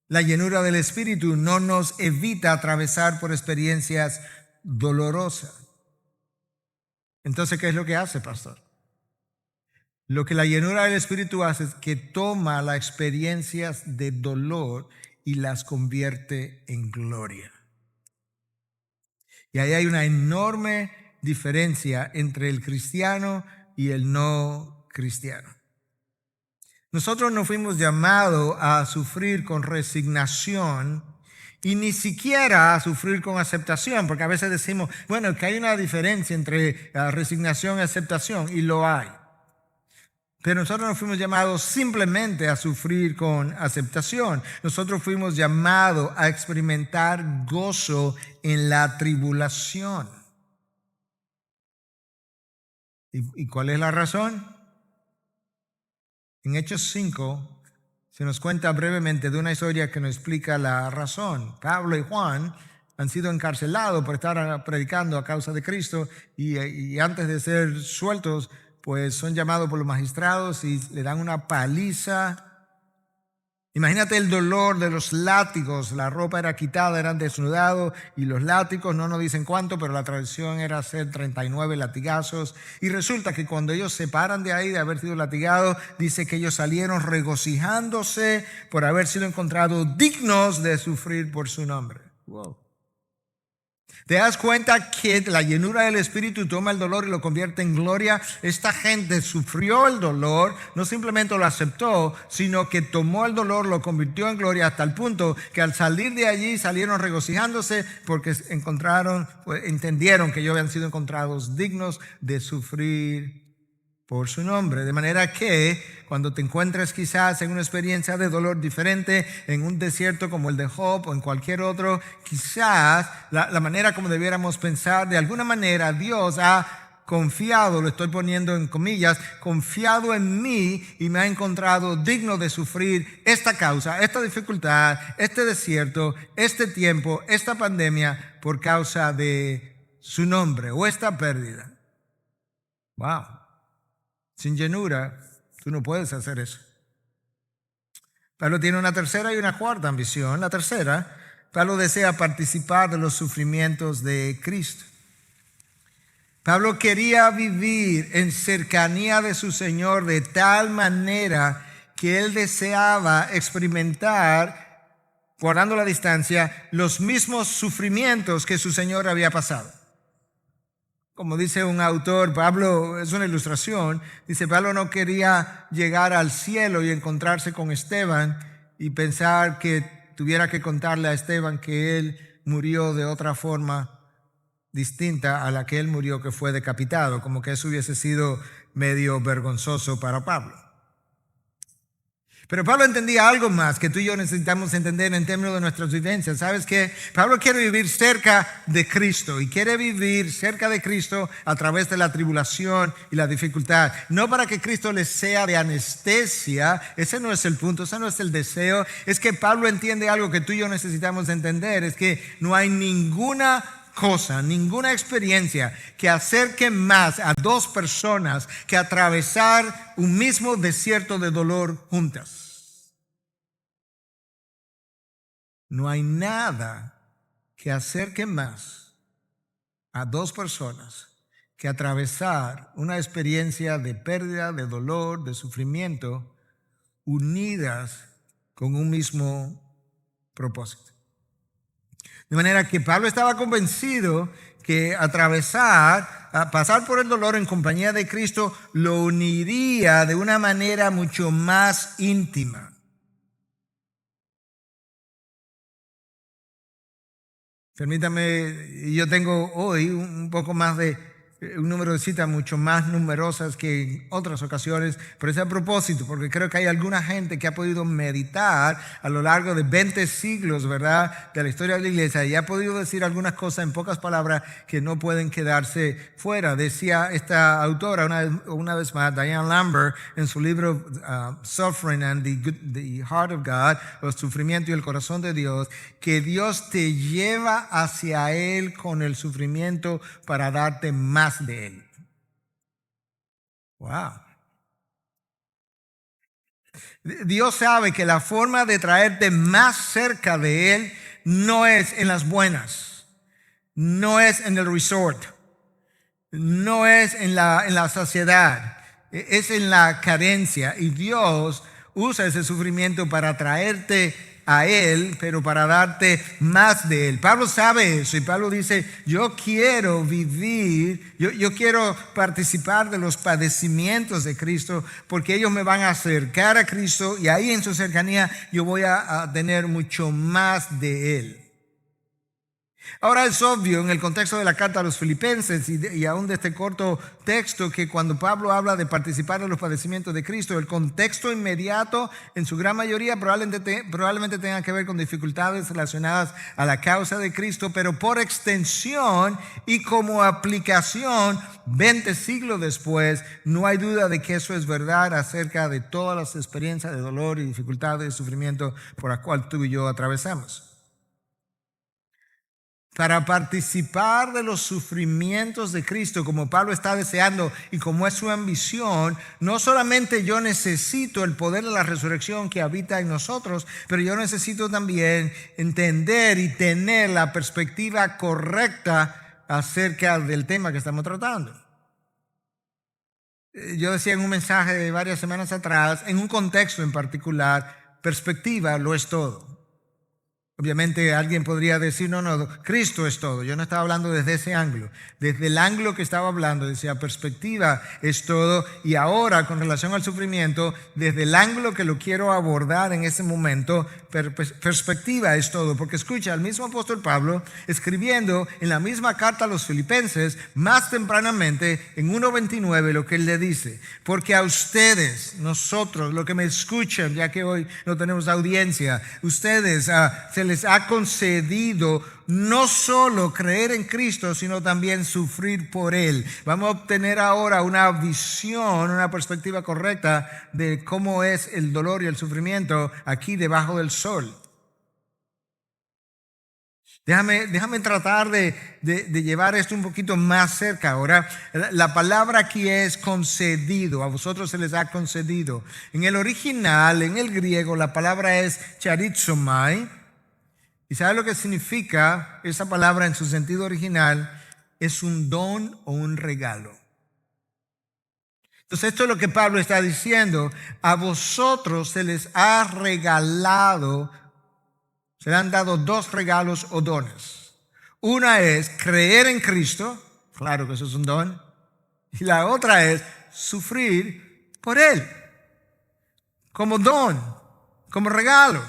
La llenura del Espíritu no nos evita atravesar por experiencias dolorosas. Entonces, ¿qué es lo que hace, pastor? Lo que la llenura del Espíritu hace es que toma las experiencias de dolor y las convierte en gloria. Y ahí hay una enorme diferencia entre el cristiano y el no cristiano. Nosotros no fuimos llamados a sufrir con resignación y ni siquiera a sufrir con aceptación, porque a veces decimos, bueno, que hay una diferencia entre resignación y aceptación, y lo hay. Pero nosotros no fuimos llamados simplemente a sufrir con aceptación. Nosotros fuimos llamados a experimentar gozo en la tribulación. ¿Y cuál es la razón? En Hechos 5 se nos cuenta brevemente de una historia que nos explica la razón. Pablo y Juan han sido encarcelados por estar predicando a causa de Cristo y antes de ser sueltos, pues son llamados por los magistrados y le dan una paliza. Imagínate el dolor de los látigos, la ropa era quitada, eran desnudados y los látigos, no nos dicen cuánto, pero la tradición era hacer 39 latigazos. Y resulta que cuando ellos se paran de ahí, de haber sido latigados, dice que ellos salieron regocijándose por haber sido encontrados dignos de sufrir por su nombre. Wow. ¿Te das cuenta que la llenura del Espíritu toma el dolor y lo convierte en gloria? Esta gente sufrió el dolor, no simplemente lo aceptó, sino que tomó el dolor, lo convirtió en gloria hasta el punto que al salir de allí salieron regocijándose porque entendieron que ellos habían sido encontrados dignos de sufrir por su nombre. De manera que cuando te encuentres quizás en una experiencia de dolor diferente, en un desierto como el de Job o en cualquier otro, quizás la manera como debiéramos pensar, de alguna manera Dios ha confiado, lo estoy poniendo en comillas, confiado en mí y me ha encontrado digno de sufrir esta causa, esta dificultad, este desierto, este tiempo, esta pandemia por causa de su nombre o esta pérdida. Wow. Sin llenura, tú no puedes hacer eso. Pablo tiene una tercera y una cuarta ambición. La tercera, Pablo desea participar de los sufrimientos de Cristo. Pablo quería vivir en cercanía de su Señor de tal manera que él deseaba experimentar, guardando la distancia, los mismos sufrimientos que su Señor había pasado. Como dice un autor, Pablo, es una ilustración, dice, Pablo no quería llegar al cielo y encontrarse con Esteban y pensar que tuviera que contarle a Esteban que él murió de otra forma distinta a la que él murió, que fue decapitado, como que eso hubiese sido medio vergonzoso para Pablo. Pero Pablo entendía algo más que tú y yo necesitamos entender en términos de nuestras vivencias. ¿Sabes qué? Pablo quiere vivir cerca de Cristo y quiere vivir cerca de Cristo a través de la tribulación y la dificultad. No para que Cristo les sea de anestesia, ese no es el punto, ese no es el deseo. Es que Pablo entiende algo que tú y yo necesitamos entender, es que no hay ninguna cosa, ninguna experiencia que acerque más a dos personas que atravesar un mismo desierto de dolor juntas. No hay nada que acerque más a dos personas que atravesar una experiencia de pérdida, de dolor, de sufrimiento, unidas con un mismo propósito. De manera que Pablo estaba convencido que pasar por el dolor en compañía de Cristo lo uniría de una manera mucho más íntima. Permítame, yo tengo hoy un poco más de un número de citas mucho más numerosas que en otras ocasiones, pero es a propósito, porque creo que hay alguna gente que ha podido meditar a lo largo de 20 siglos, ¿verdad?, de la historia de la iglesia, y ha podido decir algunas cosas en pocas palabras que no pueden quedarse fuera. Decía esta autora una vez más, Diane Lambert, en su libro Suffering and the Heart of God, el sufrimiento y el corazón de Dios, que Dios te lleva hacia Él con el sufrimiento para darte más de Él. Wow. Dios sabe que la forma de traerte más cerca de Él no es en las buenas, no es en el resort, no es en la saciedad, es en la carencia. Y Dios usa ese sufrimiento para traerte a Él, pero para darte más de Él. Pablo sabe eso y Pablo dice, yo quiero vivir, yo quiero participar de los padecimientos de Cristo porque ellos me van a acercar a Cristo y ahí en su cercanía yo voy a tener mucho más de Él. Ahora es obvio en el contexto de la carta a los Filipenses y aún de este corto texto que cuando Pablo habla de participar en los padecimientos de Cristo, el contexto inmediato en su gran mayoría probablemente tenga que ver con dificultades relacionadas a la causa de Cristo, pero por extensión y como aplicación 20 siglos después, no hay duda de que eso es verdad acerca de todas las experiencias de dolor y dificultades y sufrimiento por las cuales tú y yo atravesamos. Para participar de los sufrimientos de Cristo, como Pablo está deseando y como es su ambición, no solamente yo necesito el poder de la resurrección que habita en nosotros, pero yo necesito también entender y tener la perspectiva correcta acerca del tema que estamos tratando. Yo decía en un mensaje de varias semanas atrás, en un contexto en particular, perspectiva lo es todo. Obviamente alguien podría decir, no, Cristo es todo. Yo no estaba hablando desde ese ángulo. Desde el ángulo que estaba hablando, decía, perspectiva es todo. Y ahora, con relación al sufrimiento, desde el ángulo que lo quiero abordar en ese momento, perspectiva es todo. Porque escucha, el mismo apóstol Pablo, escribiendo en la misma carta a los Filipenses, más tempranamente, en 1:29, lo que él le dice. Porque a ustedes, nosotros, los que me escuchan, ya que hoy no tenemos audiencia, ustedes se les ha concedido no solo creer en Cristo, sino también sufrir por Él. Vamos a obtener ahora una visión, una perspectiva correcta de cómo es el dolor y el sufrimiento aquí debajo del sol. Déjame tratar de llevar esto un poquito más cerca ahora. La palabra aquí es concedido, a vosotros se les ha concedido. En el original, en el griego, la palabra es charizomai. ¿Y sabe lo que significa esa palabra en su sentido original? es un don o un regalo. Entonces esto es lo que Pablo está diciendo. A vosotros se les ha regalado, se le han dado dos regalos o dones. Una es creer en Cristo, claro que eso es un don. Y la otra es sufrir por Él, como don, como regalo.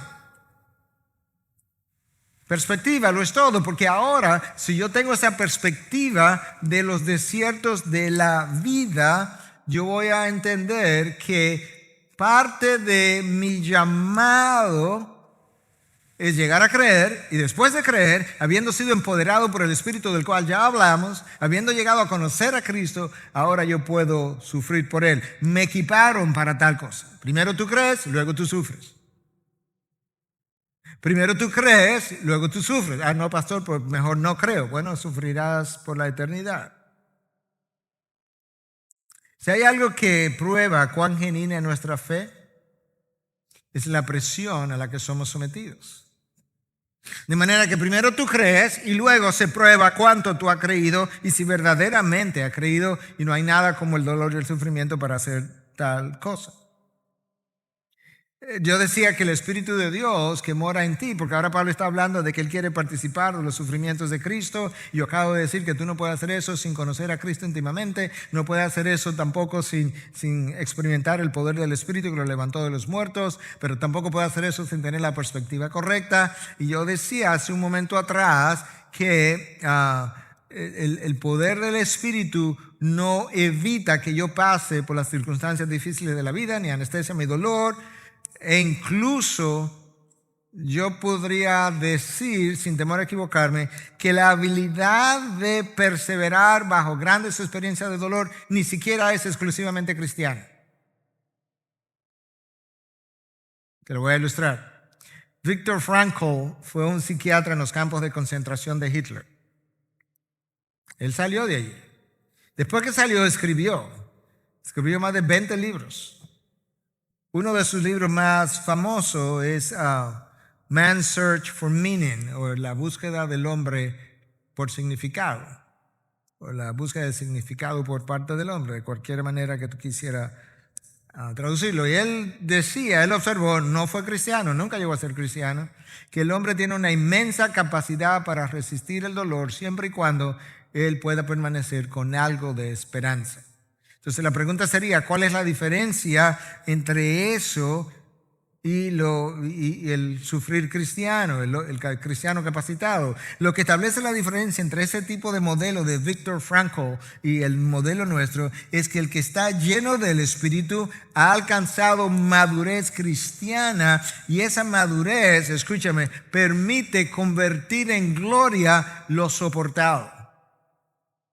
Perspectiva lo es todo, porque ahora si yo tengo esa perspectiva de los desiertos de la vida, yo voy a entender que parte de mi llamado es llegar a creer, y después de creer, habiendo sido empoderado por el Espíritu del cual ya hablamos, habiendo llegado a conocer a Cristo, ahora yo puedo sufrir por Él. Me equiparon para tal cosa. Primero tú crees, luego tú sufres. Primero tú crees, luego tú sufres. Ah, no, pastor, pues mejor no creo. Bueno, sufrirás por la eternidad. Si hay algo que prueba cuán genuina es nuestra fe, es la presión a la que somos sometidos. De manera que primero tú crees y luego se prueba cuánto tú has creído y si verdaderamente has creído, y no hay nada como el dolor y el sufrimiento para hacer tal cosa. Yo decía que el Espíritu de Dios que mora en ti, porque ahora Pablo está hablando de que él quiere participar de los sufrimientos de Cristo. Y yo acabo de decir que tú no puedes hacer eso sin conocer a Cristo íntimamente, no puedes hacer eso tampoco sin experimentar el poder del Espíritu que lo levantó de los muertos, pero tampoco puedes hacer eso sin tener la perspectiva correcta. Y yo decía hace un momento atrás que el poder del Espíritu no evita que yo pase por las circunstancias difíciles de la vida, ni anestesia mi dolor. E incluso yo podría decir, sin temor a equivocarme, que la habilidad de perseverar bajo grandes experiencias de dolor ni siquiera es exclusivamente cristiana. Te lo voy a ilustrar. Viktor Frankl fue un psiquiatra en los campos de concentración de Hitler. Él salió de allí. Después que salió, escribió más de 20 libros. Uno de sus libros más famosos es Man's Search for Meaning, o La búsqueda del hombre por significado, o la búsqueda de significado por parte del hombre, de cualquier manera que tú quisieras traducirlo. Y él decía, él observó, no fue cristiano, nunca llegó a ser cristiano, que el hombre tiene una inmensa capacidad para resistir el dolor siempre y cuando él pueda permanecer con algo de esperanza. Entonces la pregunta sería, ¿cuál es la diferencia entre eso y el sufrir cristiano, el cristiano capacitado? Lo que establece la diferencia entre ese tipo de modelo de Viktor Frankl y el modelo nuestro es que el que está lleno del Espíritu ha alcanzado madurez cristiana, y esa madurez, escúchame, permite convertir en gloria lo soportado.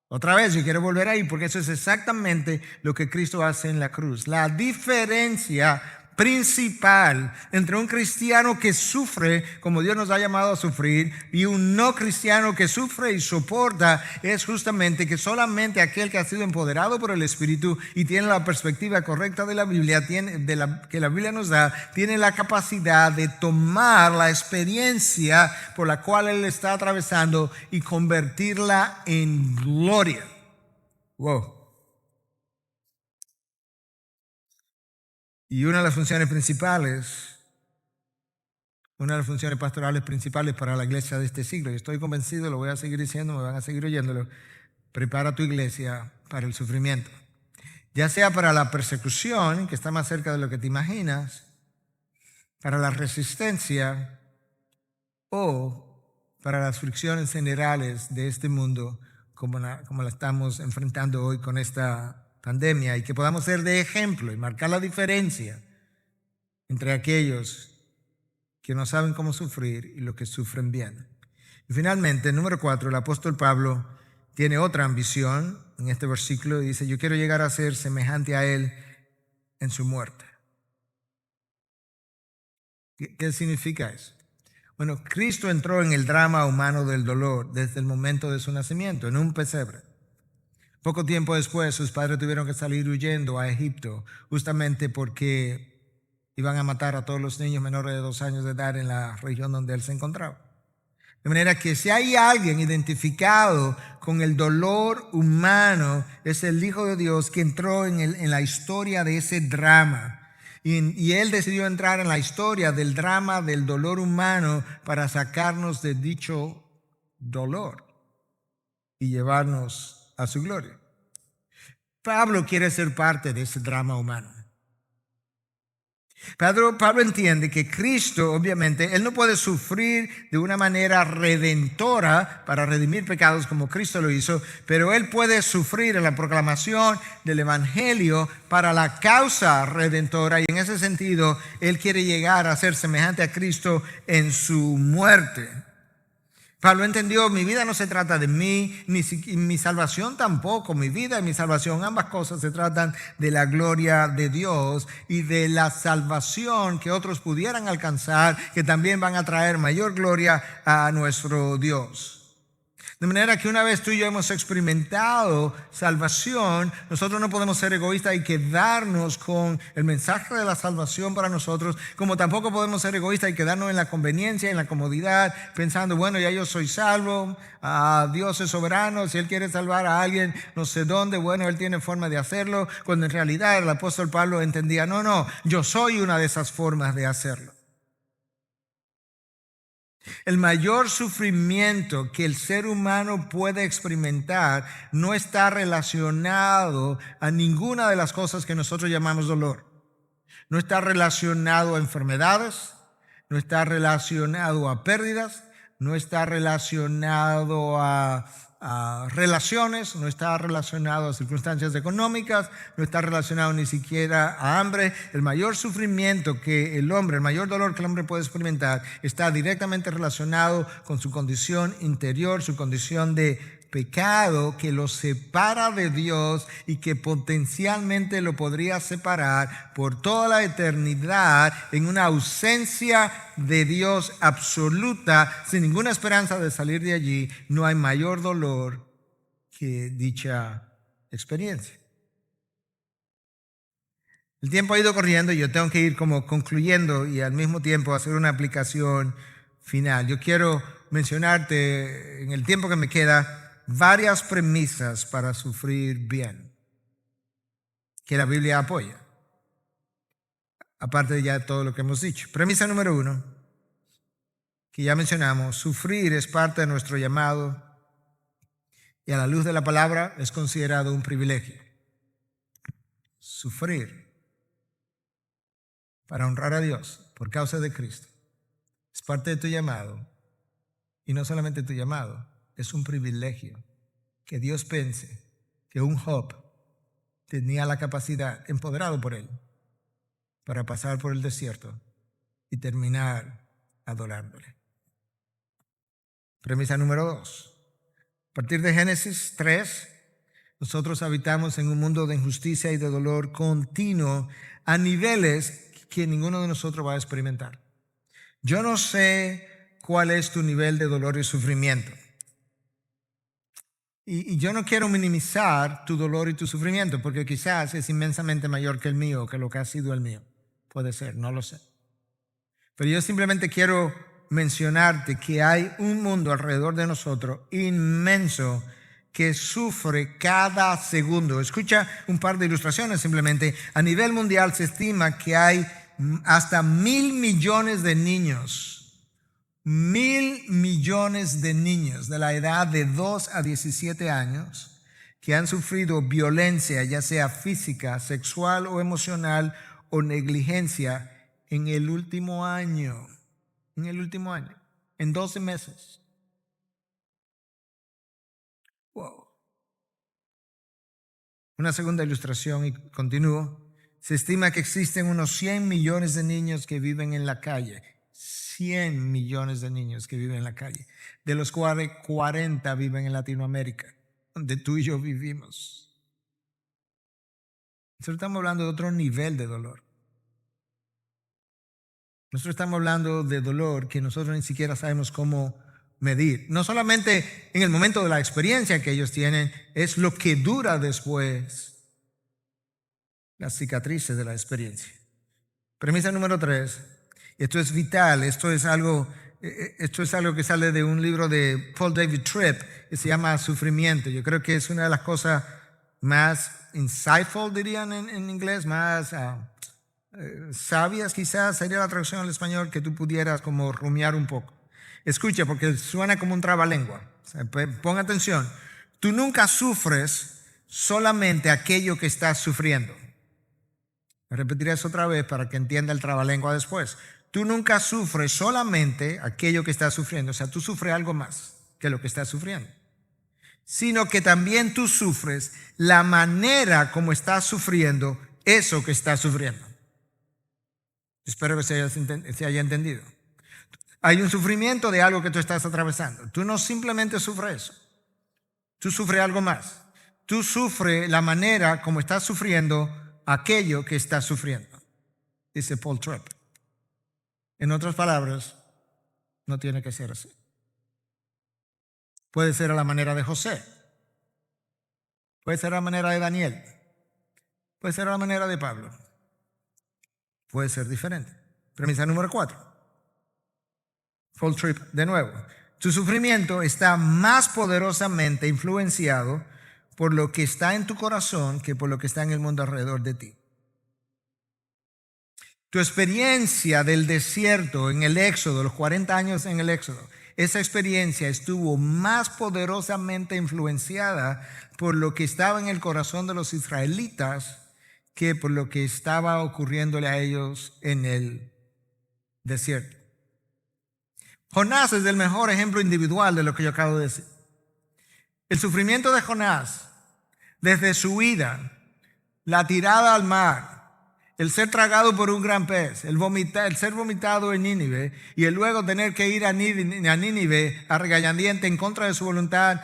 Otra vez, yo quiero volver ahí porque eso es exactamente lo que Cristo hace en la cruz. La diferencia principal entre un cristiano que sufre como Dios nos ha llamado a sufrir y un no cristiano que sufre y soporta es justamente que solamente aquel que ha sido empoderado por el Espíritu y tiene la perspectiva correcta de la Biblia, que la Biblia nos da, tiene la capacidad de tomar la experiencia por la cual él está atravesando y convertirla en gloria. Wow. Y una de las funciones pastorales principales para la iglesia de este siglo, y estoy convencido, lo voy a seguir diciendo, me van a seguir oyéndolo, prepara tu iglesia para el sufrimiento. Ya sea para la persecución, que está más cerca de lo que te imaginas, para la resistencia o para las fricciones generales de este mundo como la estamos enfrentando hoy con esta pandemia, y que podamos ser de ejemplo y marcar la diferencia entre aquellos que no saben cómo sufrir y los que sufren bien. Y finalmente, número 4, el apóstol Pablo tiene otra ambición en este versículo y dice, yo quiero llegar a ser semejante a él en su muerte. ¿Qué significa eso? Bueno, Cristo entró en el drama humano del dolor desde el momento de su nacimiento, en un pesebre. Poco tiempo después, sus padres tuvieron que salir huyendo a Egipto, justamente porque iban a matar a todos los niños menores de 2 años de edad en la región donde él se encontraba. De manera que si hay alguien identificado con el dolor humano, es el Hijo de Dios que entró en la historia de ese drama. Y Él decidió entrar en la historia del drama del dolor humano para sacarnos de dicho dolor y llevarnos a su gloria. Pablo quiere ser parte de ese drama humano. Pablo entiende que Cristo, obviamente, Él no puede sufrir de una manera redentora para redimir pecados como Cristo lo hizo, pero Él puede sufrir en la proclamación del Evangelio para la causa redentora, y en ese sentido Él quiere llegar a ser semejante a Cristo en su muerte. Pablo entendió, mi vida no se trata de mí, ni mi salvación tampoco. Mi vida y mi salvación, ambas cosas se tratan de la gloria de Dios y de la salvación que otros pudieran alcanzar, que también van a traer mayor gloria a nuestro Dios. De manera que una vez tú y yo hemos experimentado salvación, nosotros no podemos ser egoístas y quedarnos con el mensaje de la salvación para nosotros, como tampoco podemos ser egoístas y quedarnos en la conveniencia, en la comodidad, pensando, bueno, ya yo soy salvo, Dios es soberano, si Él quiere salvar a alguien no sé dónde, bueno, Él tiene forma de hacerlo, cuando en realidad el apóstol Pablo entendía, no, yo soy una de esas formas de hacerlo. El mayor sufrimiento que el ser humano puede experimentar no está relacionado a ninguna de las cosas que nosotros llamamos dolor. No está relacionado a enfermedades, no está relacionado a pérdidas, no está relacionado a relaciones, no está relacionado a circunstancias económicas, no está relacionado ni siquiera a hambre. El mayor sufrimiento que el mayor dolor que el hombre puede experimentar está directamente relacionado con su condición interior, su condición de pecado que lo separa de Dios y que potencialmente lo podría separar por toda la eternidad en una ausencia de Dios absoluta, sin ninguna esperanza de salir de allí. No hay mayor dolor que dicha experiencia. El tiempo ha ido corriendo y yo tengo que ir como concluyendo y al mismo tiempo hacer una aplicación final. Yo quiero mencionarte en el tiempo que me queda varias premisas para sufrir bien que la Biblia apoya, aparte de ya todo lo que hemos dicho. Premisa número 1, que ya mencionamos: sufrir es parte de nuestro llamado y a la luz de la palabra es considerado un privilegio. Sufrir para honrar a Dios por causa de Cristo es parte de tu llamado, y no solamente tu llamado, es un privilegio. Que Dios piense que un Job tenía la capacidad, empoderado por Él, para pasar por el desierto y terminar adorándole. Premisa número 2. A partir de Génesis 3, nosotros habitamos en un mundo de injusticia y de dolor continuo a niveles que ninguno de nosotros va a experimentar. Yo no sé cuál es tu nivel de dolor y sufrimiento. Y yo no quiero minimizar tu dolor y tu sufrimiento, porque quizás es inmensamente mayor que el mío, que lo que ha sido el mío. Puede ser, no lo sé. Pero yo simplemente quiero mencionarte que hay un mundo alrededor de nosotros inmenso que sufre cada segundo. Escucha un par de ilustraciones simplemente. A nivel mundial se estima que hay hasta 1,000 millones de niños. 1,000 millones de niños de la edad de 2 a 17 años que han sufrido violencia, ya sea física, sexual o emocional, o negligencia en el último año. En 12 meses. Wow. Una segunda ilustración y continúo. Se estima que existen unos 100 millones de niños que viven en la calle. 100 millones de niños que viven en la calle, de los cuales 40 viven en Latinoamérica, donde tú y yo vivimos. Nosotros estamos hablando de otro nivel de dolor. Nosotros estamos hablando de dolor que nosotros ni siquiera sabemos cómo medir. No solamente en el momento de la experiencia que ellos tienen, es lo que dura después, las cicatrices de la experiencia. Premisa número 3. Esto es vital, esto es algo esto es algo que sale de un libro de Paul David Tripp que se llama Sufrimiento. Yo creo que es una de las cosas más insightful, dirían en inglés, más sabias quizás, sería la traducción al español, que tú pudieras como rumiar un poco. Escucha, porque suena como un trabalengua. O sea, pon atención. Tú nunca sufres solamente aquello que estás sufriendo. Repetiré eso otra vez para que entienda el trabalengua después. Tú nunca sufres solamente aquello que estás sufriendo. O sea, tú sufres algo más que lo que estás sufriendo. Sino que también tú sufres la manera como estás sufriendo eso que estás sufriendo. Espero que se haya entendido. Hay un sufrimiento de algo que tú estás atravesando. Tú no simplemente sufres eso. Tú sufres algo más. Tú sufres la manera como estás sufriendo aquello que estás sufriendo, dice Paul Tripp. En otras palabras, no tiene que ser así. Puede ser a la manera de José. Puede ser a la manera de Daniel. Puede ser a la manera de Pablo. Puede ser diferente. Premisa número 4. Paul Tripp de nuevo. Tu sufrimiento está más poderosamente influenciado por lo que está en tu corazón que por lo que está en el mundo alrededor de ti. Tu experiencia del desierto en el Éxodo, los 40 años en el Éxodo, esa experiencia estuvo más poderosamente influenciada por lo que estaba en el corazón de los israelitas que por lo que estaba ocurriéndole a ellos en el desierto. Jonás es el mejor ejemplo individual de lo que yo acabo de decir. El sufrimiento de Jonás, desde su huida, la tirada al mar, el ser tragado por un gran pez, el ser vomitado en Nínive y el luego tener que ir a Nínive a regañadiente en contra de su voluntad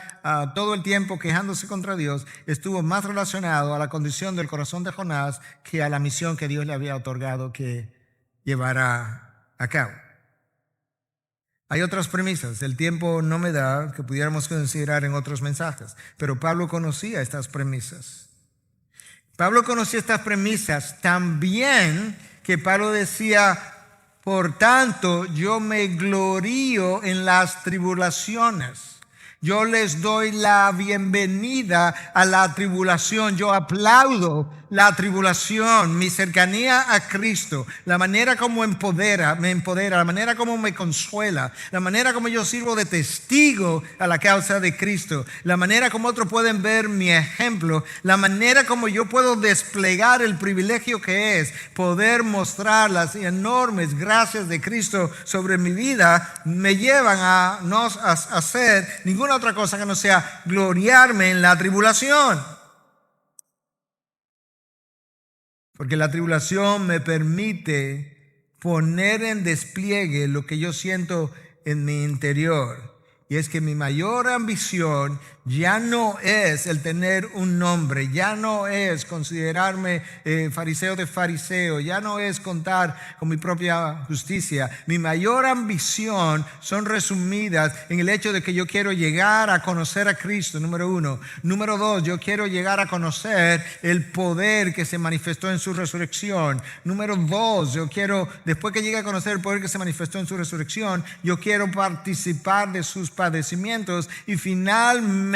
todo el tiempo quejándose contra Dios, estuvo más relacionado a la condición del corazón de Jonás que a la misión que Dios le había otorgado que llevara a cabo. Hay otras premisas, el tiempo no me da, que pudiéramos considerar en otros mensajes, pero Pablo conocía estas premisas. Pablo conocía estas premisas tan bien que Pablo decía, por tanto, yo me glorío en las tribulaciones. Yo les doy la bienvenida a la tribulación. Yo aplaudo la tribulación, mi cercanía a Cristo, la manera como me empodera, la manera como me consuela, la manera como yo sirvo de testigo a la causa de Cristo, la manera como otros pueden ver mi ejemplo, la manera como yo puedo desplegar el privilegio que es poder mostrar las enormes gracias de Cristo sobre mi vida, me llevan a no hacer ninguna otra cosa que no sea gloriarme en la tribulación. Porque la tribulación me permite poner en despliegue lo que yo siento en mi interior. Y es que mi mayor ambición ya no es el tener un nombre, ya no es considerarme fariseo de fariseo, ya no es contar con mi propia justicia. Mi mayor ambición son resumidas en el hecho de que yo quiero llegar a conocer a Cristo, número 1. Número 2, yo quiero llegar a conocer el poder que se manifestó en su resurrección. Número 2, yo quiero, después que llegue a conocer el poder que se manifestó en su resurrección, yo quiero participar de sus padecimientos y finalmente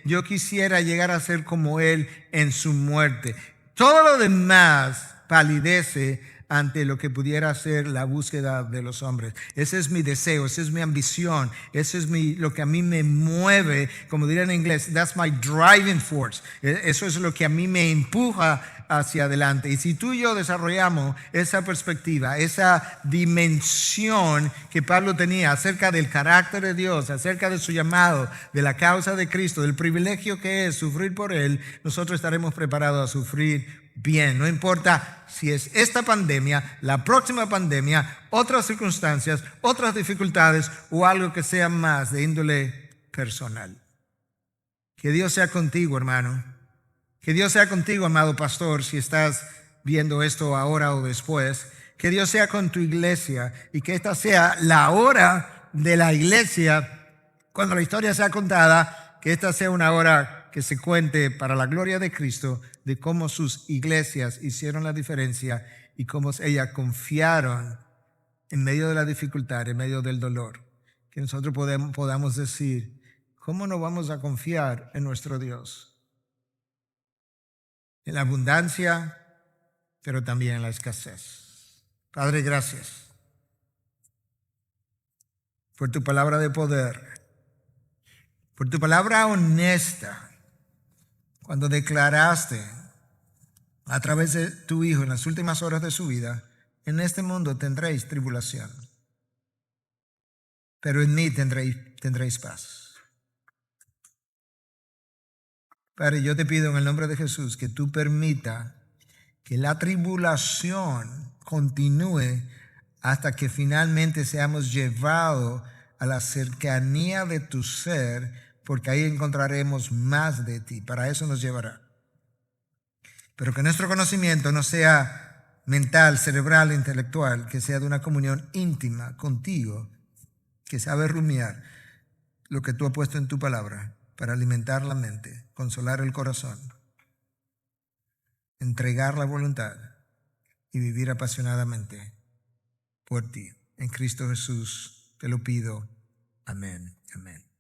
yo quisiera llegar a ser como Él en su muerte. Todo lo demás palidece ante lo que pudiera ser la búsqueda de los hombres. Ese es mi deseo, esa es mi ambición, eso es lo que a mí me mueve, como diría en inglés, that's my driving force. Eso es lo que a mí me empuja hacia adelante. Y si tú y yo desarrollamos esa perspectiva, esa dimensión que Pablo tenía acerca del carácter de Dios, acerca de su llamado, de la causa de Cristo, del privilegio que es sufrir por Él, nosotros estaremos preparados a sufrir bien. No importa si es esta pandemia, la próxima pandemia, otras circunstancias, otras dificultades o algo que sea más de índole personal. Que Dios sea contigo, hermano. Que Dios sea contigo, amado pastor, si estás viendo esto ahora o después. Que Dios sea con tu iglesia y que esta sea la hora de la iglesia cuando la historia sea contada, que esta sea una hora que se cuente para la gloria de Cristo de cómo sus iglesias hicieron la diferencia y cómo ellas confiaron en medio de la dificultad, en medio del dolor, que nosotros podamos decir, ¿cómo no vamos a confiar en nuestro Dios? En la abundancia, pero también en la escasez. Padre, gracias por tu palabra de poder, por tu palabra honesta, cuando declaraste a través de tu Hijo en las últimas horas de su vida, en este mundo tendréis tribulación, pero en mí tendréis paz. Padre, yo te pido en el nombre de Jesús que tú permita que la tribulación continúe hasta que finalmente seamos llevados a la cercanía de tu ser, porque ahí encontraremos más de ti. Para eso nos llevará. Pero que nuestro conocimiento no sea mental, cerebral, intelectual, que sea de una comunión íntima contigo, que sabe rumiar lo que tú has puesto en tu palabra para alimentar la mente, consolar el corazón, entregar la voluntad y vivir apasionadamente por ti. En Cristo Jesús te lo pido. Amén. Amén.